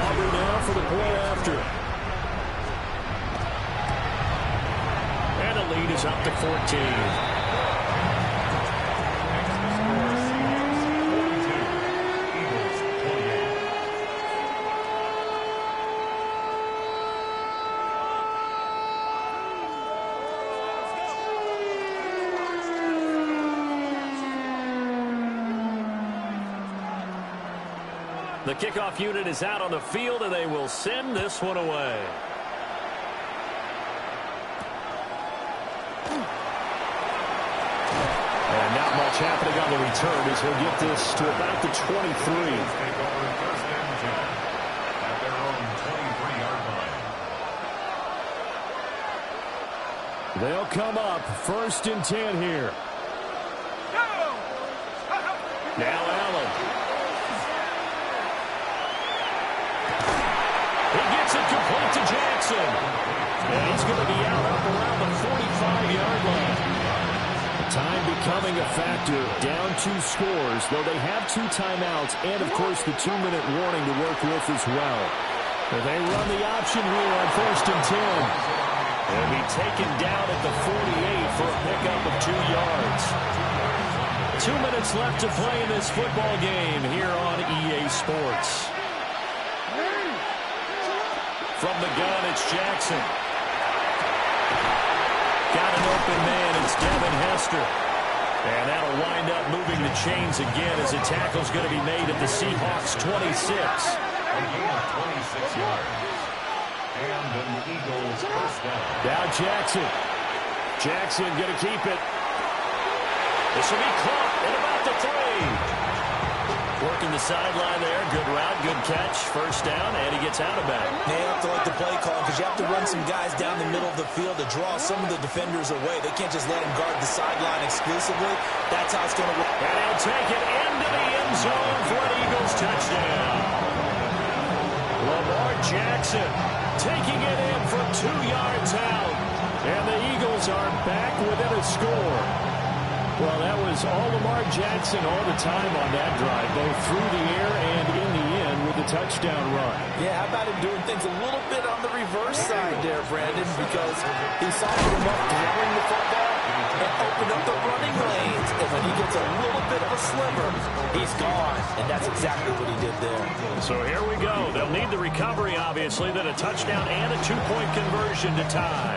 Aubrey now for the play after. And the lead is up to 14. The kickoff unit is out on the field, and they will send this one away. And not much happening on the return as he'll get this to about the 23. They'll come up 1st and 10 here. Now Allen. It complete to Jackson. And he's going to be out up around the 45-yard line. Time becoming a factor. Down 2 scores, though they have 2 timeouts and, of course, the 2-minute warning to work with as well. And they run the option here on 1st and 10. They'll be taken down at the 48 for a pickup of 2 yards. 2 minutes left to play in this football game here on EA Sports. From the gun, it's Jackson. Got an open man. It's Devin Hester. And that'll wind up moving the chains again as a tackle's going to be made at the Seahawks 26. A gain of 26 yards. And the Eagles first down. Now Jackson. Jackson going to keep it. This will be caught at about the 3. Working the sideline there. Good route, good catch. First down, and he gets out of bounds. They have to like the play call because you have to run some guys down the middle of the field to draw some of the defenders away. They can't just let them guard the sideline exclusively. That's how it's going to work. And he'll take it into the end zone for an Eagles touchdown. Lamar Jackson taking it in from 2 yards out. And the Eagles are back within a score. Well, that was all Lamar Jackson all the time on that drive, both through the air and in the end with the touchdown run. Yeah, how about him doing things a little bit on the reverse side there, Brandon, because he saw him up throwing the football and opened up the running lanes. If when he gets a little bit of a sliver, he's gone, and that's exactly what he did there. So here we go. They'll need the recovery, obviously, then a touchdown and a two-point conversion to tie.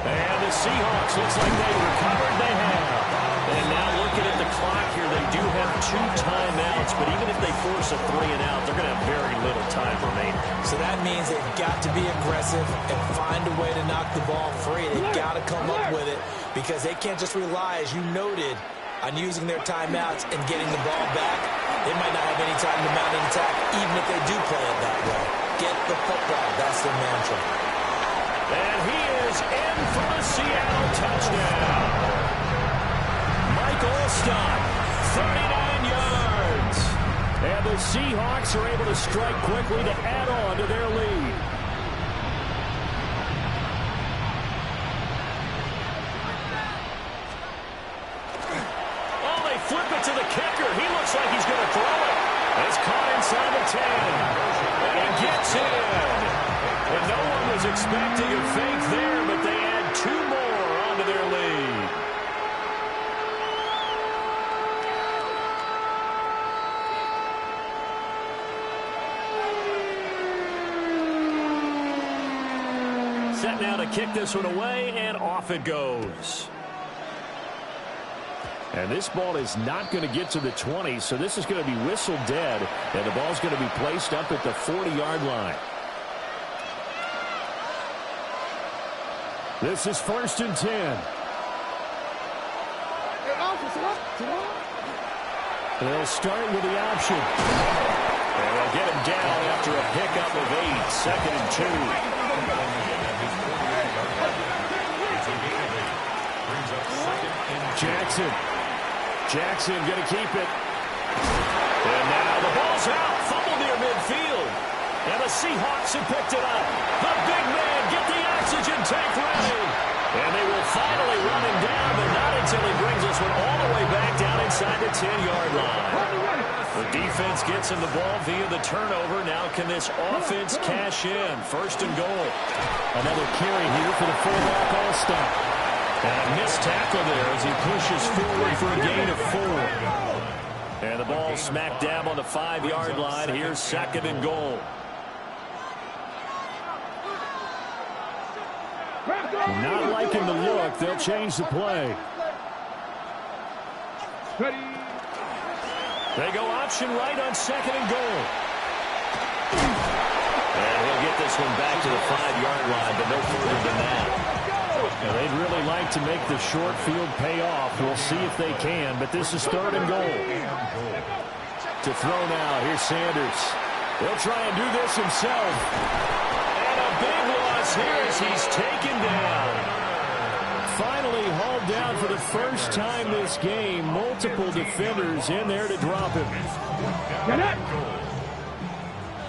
And the Seahawks, looks like they recovered. They have. And now looking at the clock here, they do have 2 timeouts, but even if they force a 3 and out, they're going to have very little time remaining. So that means they've got to be aggressive and find a way to knock the ball free. They've got to come up with it because they can't just rely, as you noted, on using their timeouts and getting the ball back. They might not have any time to mount an attack, even if they do play it that way. Get the football. That's their mantra. And he is in for the Seattle touchdown. Mike Olstad, 39 yards. And the Seahawks are able to strike quickly to add on to their lead. Oh, they flip it to the kicker. He looks like he's going to throw it. It's caught inside the 10. And he gets in. And no one was expecting a fake there, but they add 2 more onto their lead. Set now to kick this one away, and off it goes. And this ball is not going to get to the 20, so this is going to be whistled dead, and the ball's going to be placed up at the 40-yard line. This is 1st and 10. They'll start with the option. And they'll get him down after a pickup of 8. 2nd and 2. Jackson going to keep it. And now the ball's out. Fumble near midfield. And the Seahawks have picked it up. The big man, get the oxygen tank ready. And they will finally run him down, but not until he brings this one all the way back down inside the 10-yard line. The defense gets him the ball via the turnover. Now can this offense cash in? 1st and goal. Another carry here for the fullback All-Star. And a missed tackle there as he pushes forward for a gain of 4. And the ball smack dab on the 5-yard line. Here's 2nd and goal. Not liking the look. They'll change the play. They go option right on 2nd and goal. And he'll get this one back to the 5-yard line, but no further than that. Now, they'd really like to make the short field pay off. We'll see if they can, but this is 3rd and goal. To throw now, here's Sanders. He'll try and do this himself. And a big loss here as he's taken down. Finally hauled down for the first time this game. Multiple defenders in there to drop him. Get up!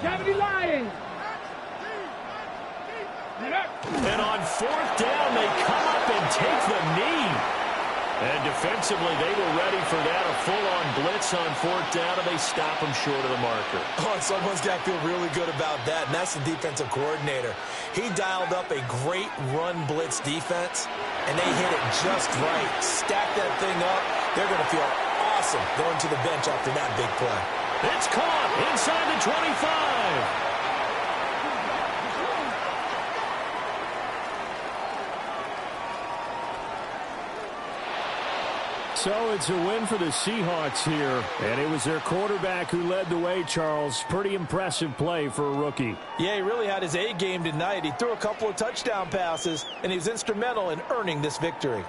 70 Lions! And on 4th down, they come up and take the knee. And defensively, they were ready for that. A full-on blitz on 4th down, and they stop him short of the marker. Oh, and someone's got to feel really good about that, and that's the defensive coordinator. He dialed up a great run blitz defense, and they hit it just right. Stack that thing up. They're going to feel awesome going to the bench after that big play. It's caught inside the 25. So it's a win for the Seahawks here, and it was their quarterback who led the way, Charles. Pretty impressive play for a rookie. Yeah, he really had his A game tonight. He threw a couple of touchdown passes, and he was instrumental in earning this victory.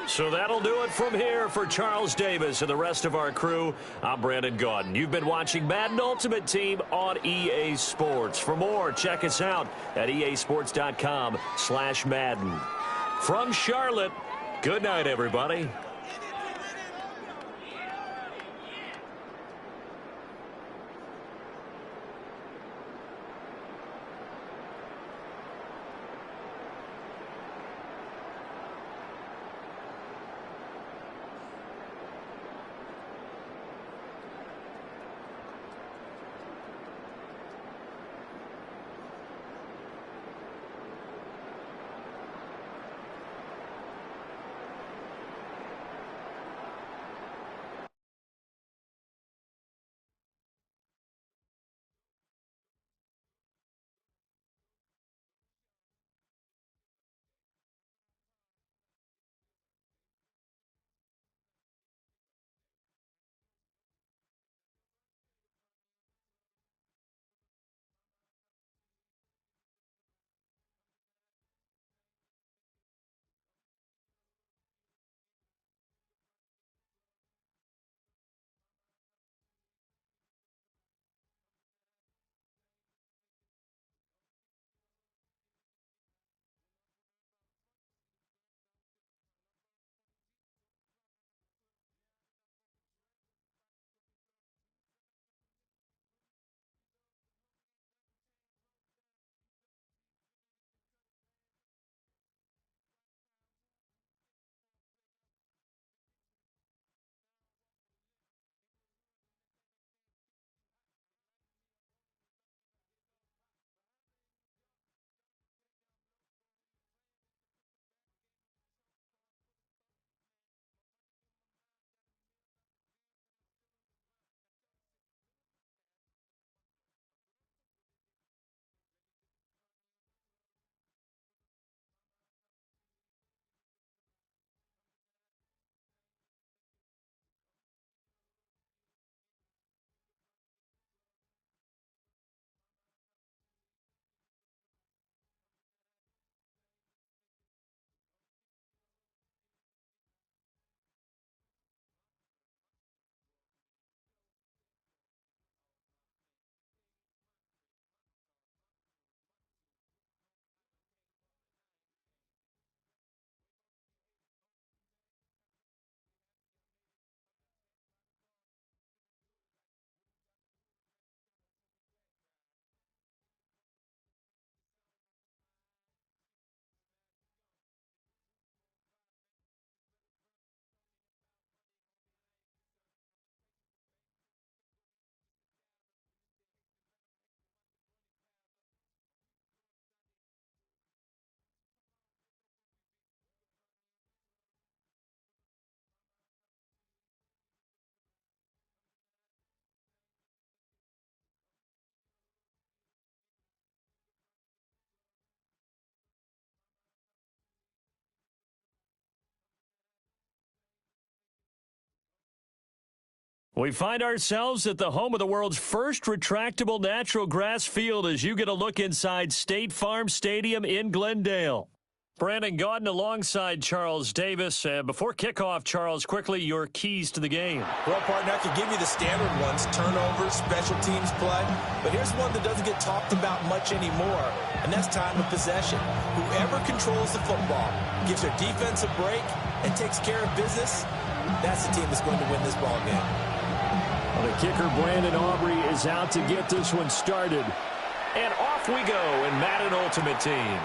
So that'll do it from here for Charles Davis and the rest of our crew. I'm Brandon Gaudin. You've been watching Madden Ultimate Team on EA Sports. For more, check us out at easports.com/Madden. From Charlotte, good night, everybody. We find ourselves at the home of the world's first retractable natural grass field as you get a look inside State Farm Stadium in Glendale. Brandon Gaudin alongside Charles Davis. Before kickoff, Charles, quickly your keys to the game. Well, partner, I could give you the standard ones, turnovers, special teams play. But here's one that doesn't get talked about much anymore, and that's time of possession. Whoever controls the football, gives their defense a break, and takes care of business, that's the team that's going to win this ball game. Well, the kicker, Brandon Aubrey, is out to get this one started. And off we go in Madden Ultimate Team.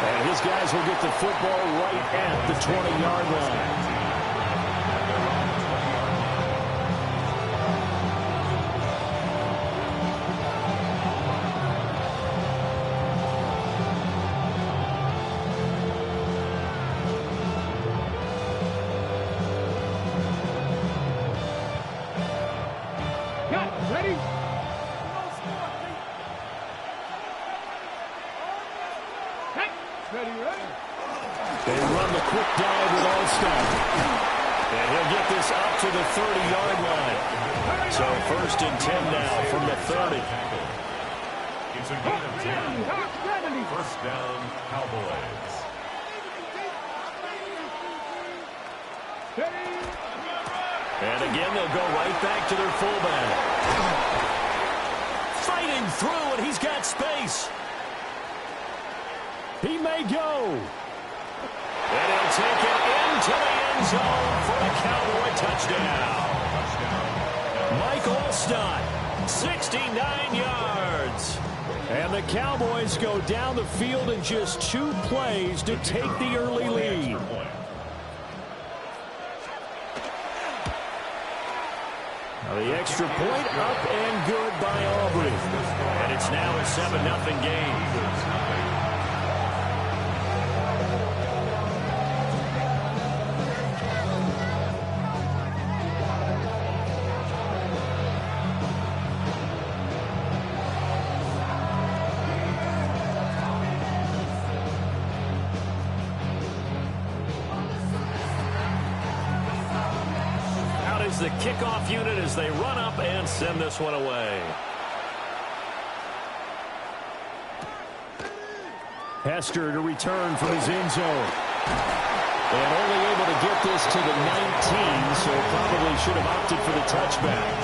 And his guys will get the football right at the 20-yard line. Ready? Ready, ready? They run the quick dive with Allstott. And he'll get this up to the 30-yard line. So 1st and 10 now from the 30. It's a gain of 10. First down, Cowboys. And again, they'll go right back to their fullback. Fighting through, and he's got space. He may go. And he'll take it into the end zone for a Cowboy touchdown. Mike Allstott, 69 yards. And the Cowboys go down the field in just 2 plays to take the early lead. The extra point up and good by Aubrey. And it's now a 7-0 game. The kickoff unit as they run up and send this one away. Hester to return from his end zone. And only able to get this to the 19, so probably should have opted for the touchback.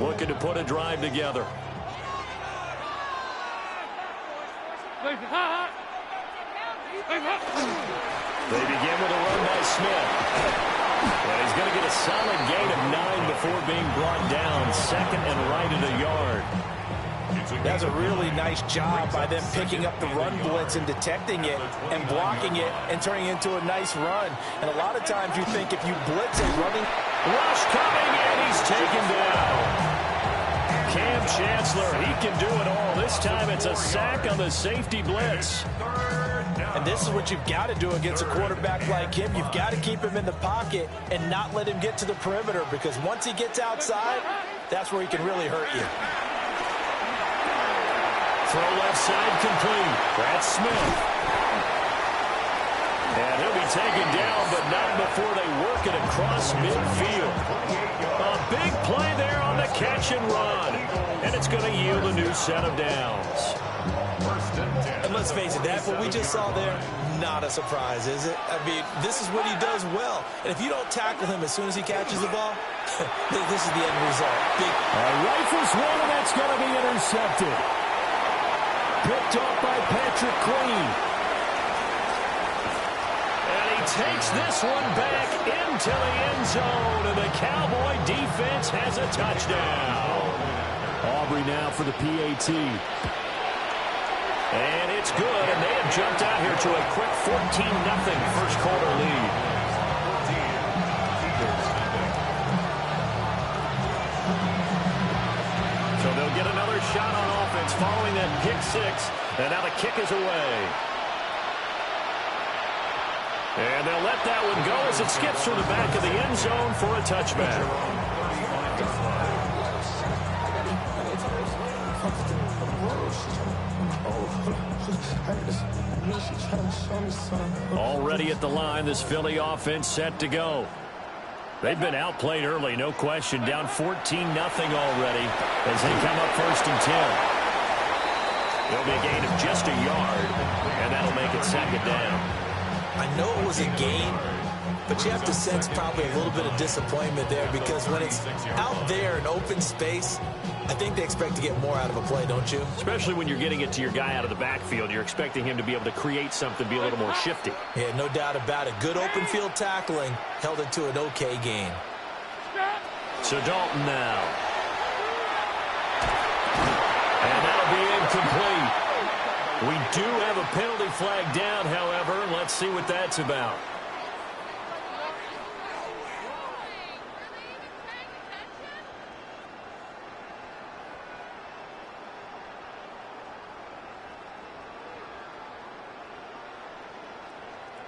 Looking to put a drive together. They begin with a run by Smith. And he's going to get a solid gain of 9 before being brought down. 2nd and right at a yard. That's a really nice job by them picking up the run blitz and detecting it and blocking it and turning it into a nice run. And a lot of times you think if you blitz a running rush coming, and he's taken down. Cam Chancellor, he can do it all. This time it's a sack on the safety blitz. And this is what you've got to do against a quarterback like him. You've got to keep him in the pocket and not let him get to the perimeter, because once he gets outside, that's where he can really hurt you. Throw left side complete. That's Smith. And he'll be taken down, but not before they work it across midfield. A big play there on the catch and run. And it's going to yield a new set of downs. And let's face it, that what we just saw there, not a surprise, is it? I mean, this is what he does well. And if you don't tackle him as soon as he catches the ball, this is the end result. Rifles one, and that's going to be intercepted. Picked off by Patrick Queen. And he takes this one back into the end zone, and the Cowboy defense has a touchdown. Aubrey now for the PAT. And it's good, and they have jumped out here to a quick 14-0 first quarter lead. So they'll get another shot on offense following that pick 6, and now the kick is away. And they'll let that one go as it skips through the back of the end zone for a touchback. Already at the line, this Philly offense set to go. They've been outplayed early, no question. Down 14-0 already as they come up 1st and 10. There'll be a gain of just a yard, and that'll make it 2nd down. I know it was a gain, but you have to sense probably a little bit of disappointment there because when it's out there in open space, I think they expect to get more out of a play, don't you? Especially when you're getting it to your guy out of the backfield. You're expecting him to be able to create something, be a little more shifty. Yeah, no doubt about it. Good open field tackling held it to an okay gain. So Dalton now. And that'll be incomplete. We do have a penalty flag down, however. Let's see what that's about.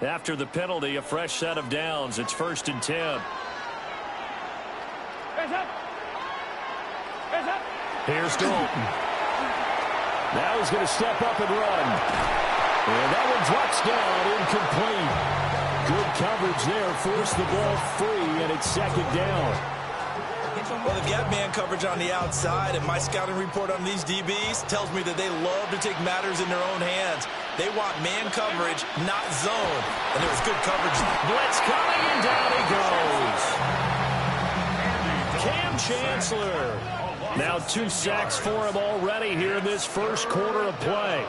After the penalty, a fresh set of downs. It's 1st and 10. Here's Dalton. Now he's going to step up and run. And that one drops down, incomplete. Good coverage there, forced the ball free, and it's 2nd down. Well, they've got man coverage on the outside, and my scouting report on these DBs tells me that they love to take matters in their own hands. They want man coverage, not zone. And there was good coverage. Blitz coming, and down he goes. Cam Chancellor. Now 2 sacks for him already here in this first quarter of play.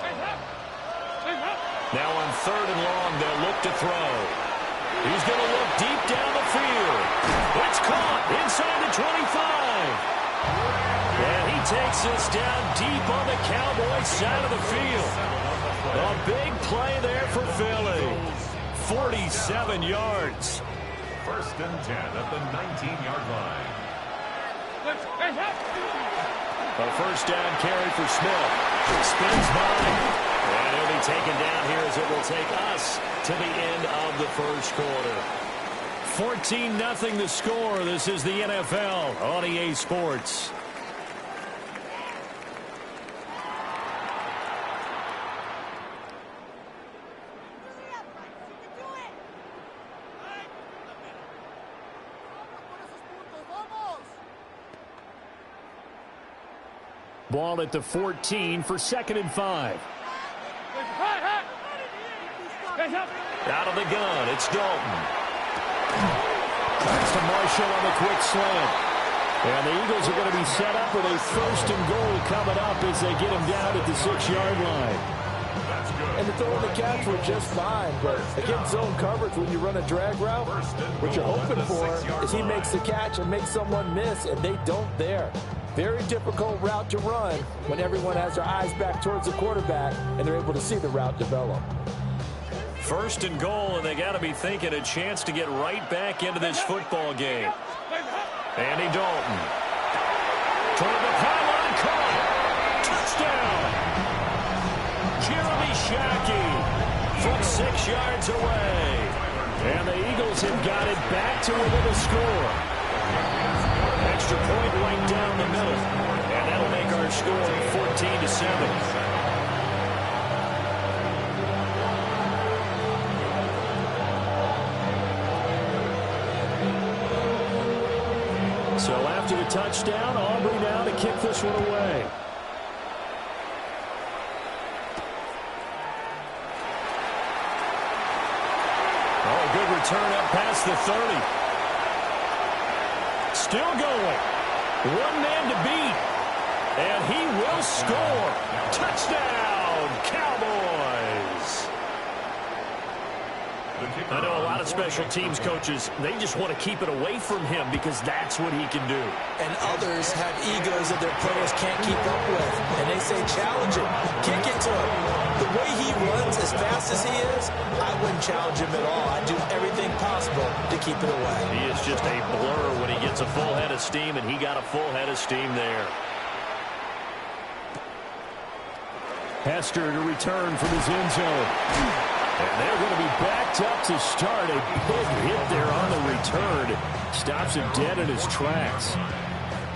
Now on 3rd and long, they'll look to throw. He's going to look deep down the field. It's caught inside the 25. And he takes us down deep on the Cowboys side of the field. A big play there for Philly. 47 yards. 1st and 10 at the 19-yard line. A 1st down carry for Smith. Spins by. And he'll be taken down here as it will take us to the end of the first quarter. 14-0 the score. This is the NFL on EA Sports. Ball at the 14 for 2nd and 5. Out of the gun, it's Dalton. That's to Marshall on the quick slant. And the Eagles are going to be set up with a 1st and goal coming up as they get him down at the 6-yard line. And the throw and the catch were just fine, but against zone coverage, when you run a drag route, what you're hoping for is he makes the catch and makes someone miss, and they don't there. Very difficult route to run when everyone has their eyes back towards the quarterback and they're able to see the route develop. 1st and goal, and they got to be thinking a chance to get right back into this football game. Andy Dalton. Toward the pylon, caught. Touchdown. Jeremy Shockey from 6 yards away. And the Eagles have got it back to within a score. Extra point right down the middle. And that'll make our score 14-7. So after the touchdown, Aubrey now to kick this one away. Oh, good return up past the 30. Still going. One man to beat. And he will score. Touchdown, Cowboys. I know a lot of special teams coaches, they just want to keep it away from him because that's what he can do. And others have egos that their players can't keep up with. And they say, challenge him. Kick it to him. The way he runs as fast as he is, I wouldn't challenge him at all. I'd do everything possible to keep it away. He is just a blur when he gets a full head of steam, and he got a full head of steam there. Hester to return from his end zone. And they're going to be backed up to start. A big hit there on the return. Stops him dead in his tracks.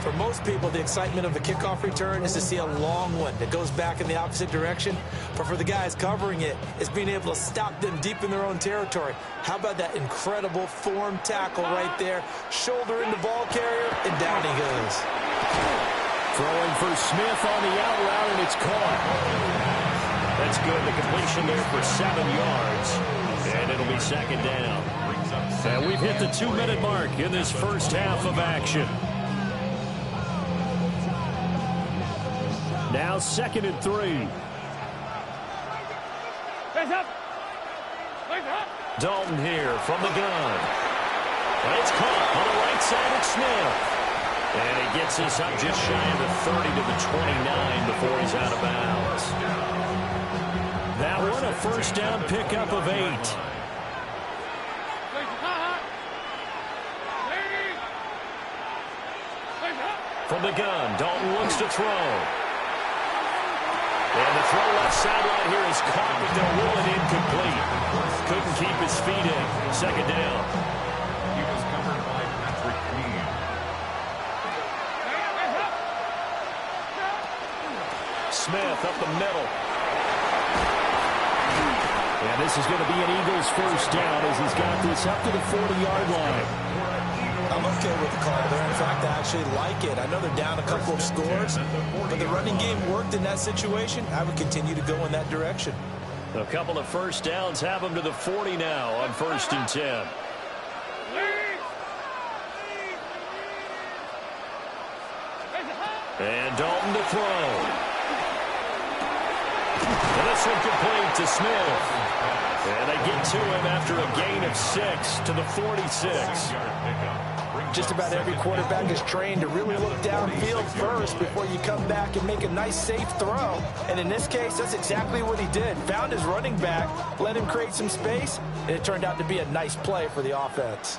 For most people, the excitement of a kickoff return is to see a long one that goes back in the opposite direction. But for the guys covering it, it's being able to stop them deep in their own territory. How about that incredible form tackle right there? Shoulder in the ball carrier, and down he goes. Throwing for Smith on the out route, and it's caught. That's good. The completion there for 7 yards. And it'll be second down. And we've hit the 2-minute mark in this first half of action. Now 2nd and 3. Dalton here from the gun. And it's caught on the right side of Smith. And he gets us up just shy of the 30 to the 29 before he's out of bounds. That one a first down pickup of 8. From the gun, Dalton looks to throw. And the throw left sideline here is caught, but they'll rule it incomplete. Couldn't keep his feet in. Second down. He was covered by Patrick Queen. Smith up the middle. And this is going to be an Eagles first down as he's got this up to the 40-yard line. I'm okay with the call there. In fact, I actually like it. I know they're down a couple of scores, but the running game worked in that situation. I would continue to go in that direction. A couple of first downs have them to the 40 now on 1st and 10. And Dalton to throw. And this one complete to Smith. And they get to him after a gain of 6 to the 46. Just about every quarterback is trained to really look downfield first before you come back and make a nice, safe throw. And in this case, that's exactly what he did. Found his running back, let him create some space, and it turned out to be a nice play for the offense.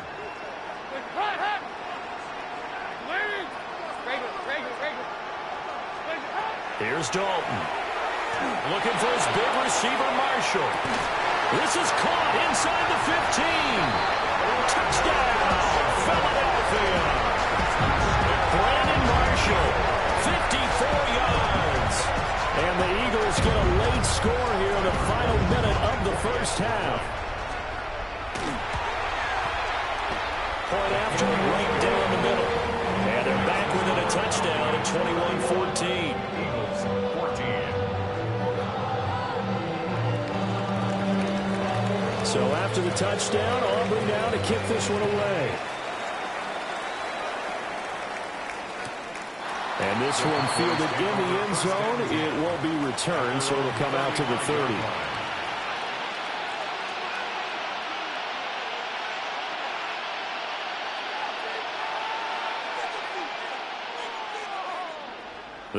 Here's Dalton. Looking for his big receiver, Marshall. This is caught inside the 15. Touchdown, Philadelphia. Brandon Marshall, 54 yards. And the Eagles get a late score here in the final minute of the first half. Point after right down the middle. And they're back within a touchdown at 21-14. Eagles 14. So after the touchdown, Aubrey now to kick this one away. And this one fielded in the end zone. It won't be returned, so it'll come out to the 30.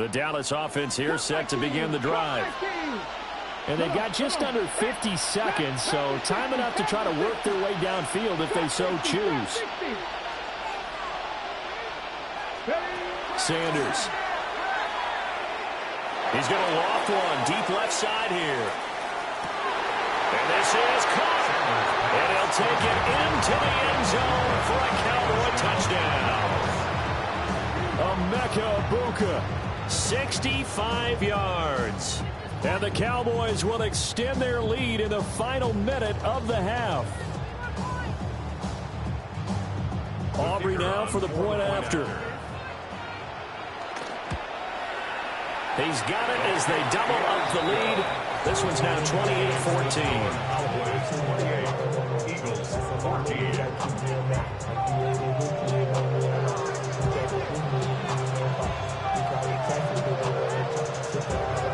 The Dallas offense here set to begin the drive. And they've got just under 50 seconds, so time enough to try to work their way downfield if they so choose. Sanders. He's going to loft one deep left side here. And this is caught. And he'll take it into the end zone for a Cowboy touchdown. Emeka Egbuka, 65 yards. And the Cowboys will extend their lead in the final minute of the half. Aubrey now for the point after. He's got it as they double up the lead. This one's now 28-14. Cowboys 28, Eagles 14.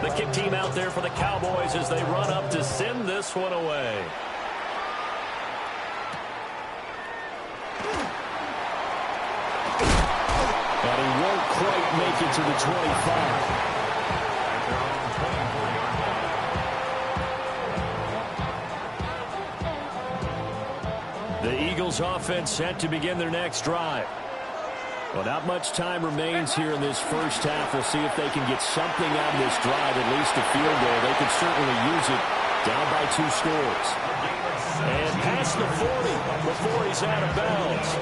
The kick team out there for the Cowboys as they run up to send this one away. And he won't quite make it to the 25. The Eagles offense set to begin their next drive. Well, not much time remains here in this first half. We'll see if they can get something out of this drive, at least a field goal. They could certainly use it down by 2 scores. And past the 40 before he's out of bounds.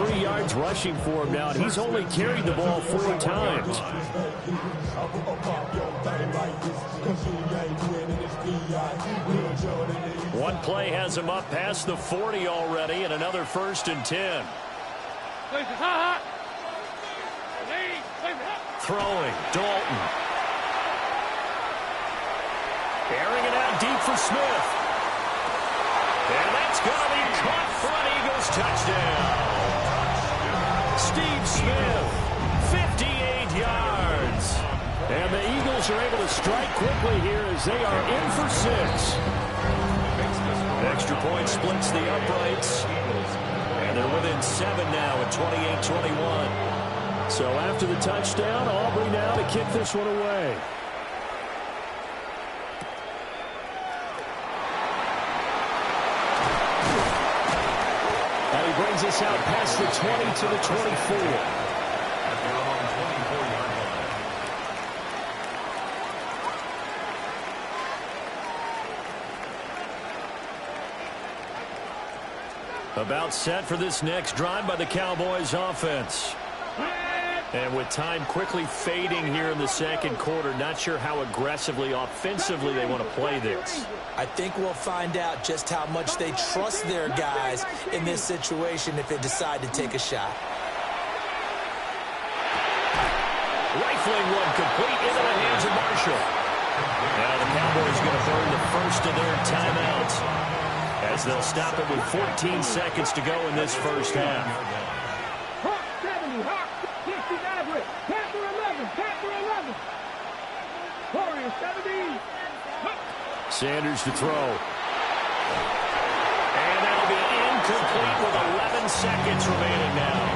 43 yards rushing for him now, and he's only carried the ball 4 times. One play has him up past the 40 already, and another 1st and 10. Throwing, Dalton. Airing it out deep for Smith. And that's going to be caught for an Eagles touchdown. Steve Smith, 58 yards. And the Eagles are able to strike quickly here as they are in for 6. Extra point splits the uprights. And they're within 7 now at 28-21. So after the touchdown, Aubrey now to kick this one away. And he brings us out past the 20 to the 24. About set for this next drive by the Cowboys offense. And with time quickly fading here in the second quarter, not sure how aggressively, offensively they want to play this. I think we'll find out just how much they trust their guys in this situation if they decide to take a shot. Rifling one complete into the hands of Marshall. Now the Cowboys going to burn the first of their timeouts as they'll stop it with 14 seconds to go in this first half. Hawk 70, Hawk 60 average. Panther 11, Panther 11. Warrior 70. Sanders to throw. And that'll be incomplete with 11 seconds remaining now.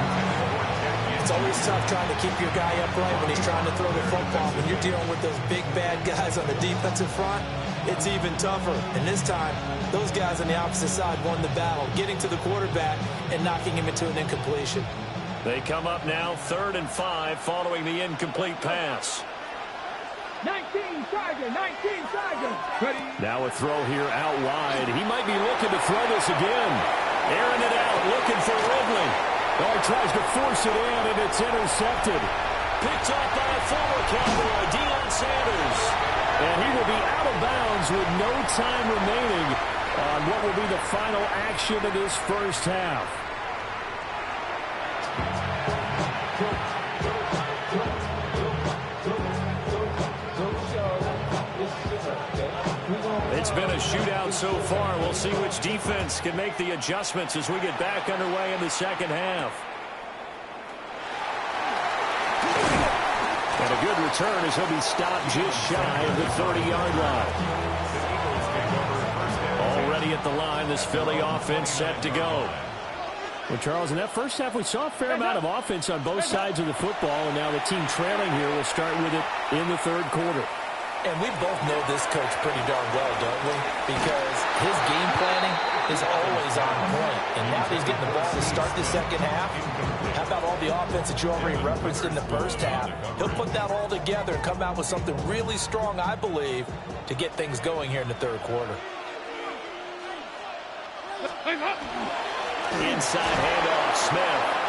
It's always tough trying to keep your guy upright when he's trying to throw the football. When you're dealing with those big, bad guys on the defensive front, it's even tougher. And this time, those guys on the opposite side won the battle, getting to the quarterback and knocking him into an incompletion. They come up now 3rd and 5 following the incomplete pass. 19 Tiger, 19 Tiger. Ready. Now a throw here out wide. He might be looking to throw this again. Airing it out, looking for Ridley. Oh, he tries to force it in, and it's intercepted. Picked up by a former Cowboy, Deion Sanders. And he will be out of bounds with no time remaining on what will be the final action of this first half. It's been a shootout so far. We'll see which defense can make the adjustments as we get back underway in the second half. And a good return as he'll be stopped just shy of the 30-yard line. Already at the line, this Philly offense set to go. Well, Charles, in that first half, we saw a fair amount of offense on both sides of the football, and now the team trailing here will start with it in the third quarter. And we both know this coach pretty darn well, don't we? Because his game planning is always on point. And now that he's getting the ball to start the second half, how about all the offense that you already referenced in the first half? He'll put that all together and come out with something really strong, I believe, to get things going here in the third quarter. Inside handoff, Smith.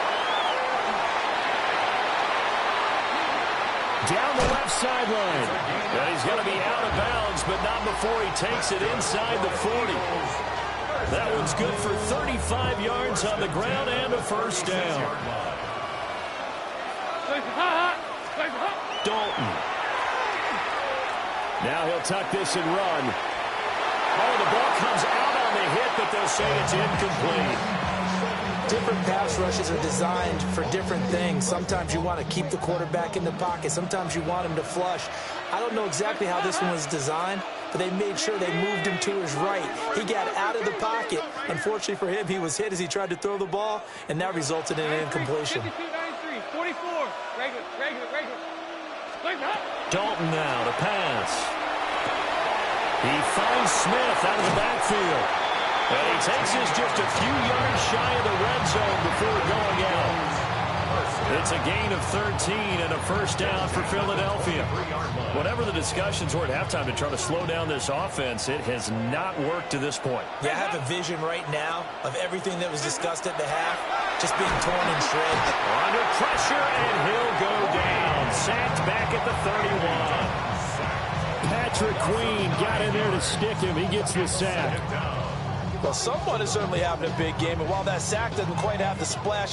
Down the left sideline. And he's going to be out of bounds, but not before he takes it inside the 40. That one's good for 35 yards on the ground and a first down. Dalton. Now he'll tuck this and run. Oh, the ball comes out on the hit, but they'll say it's incomplete. Different pass rushes are designed for different things. Sometimes you want to keep the quarterback in the pocket. Sometimes you want him to flush. I don't know exactly how this one was designed, but they made sure they moved him to his right. He got out of the pocket. Unfortunately for him, he was hit as he tried to throw the ball, and that resulted in an incompletion. 44. Regular. Dalton now to pass. He finds Smith out of the backfield. And he takes this just a few yards shy of the red zone before going out. It's a gain of 13 and a first down for Philadelphia. Whatever the discussions were at halftime to try to slow down this offense, it has not worked to this point. Yeah, I have a vision right now of everything that was discussed at the half just being torn in shreds. Under pressure, and he'll go down. Sacked back at the 31. Patrick Queen got in there to stick him. He gets the sack. Well, someone is certainly having a big game, and while that sack doesn't quite have the splash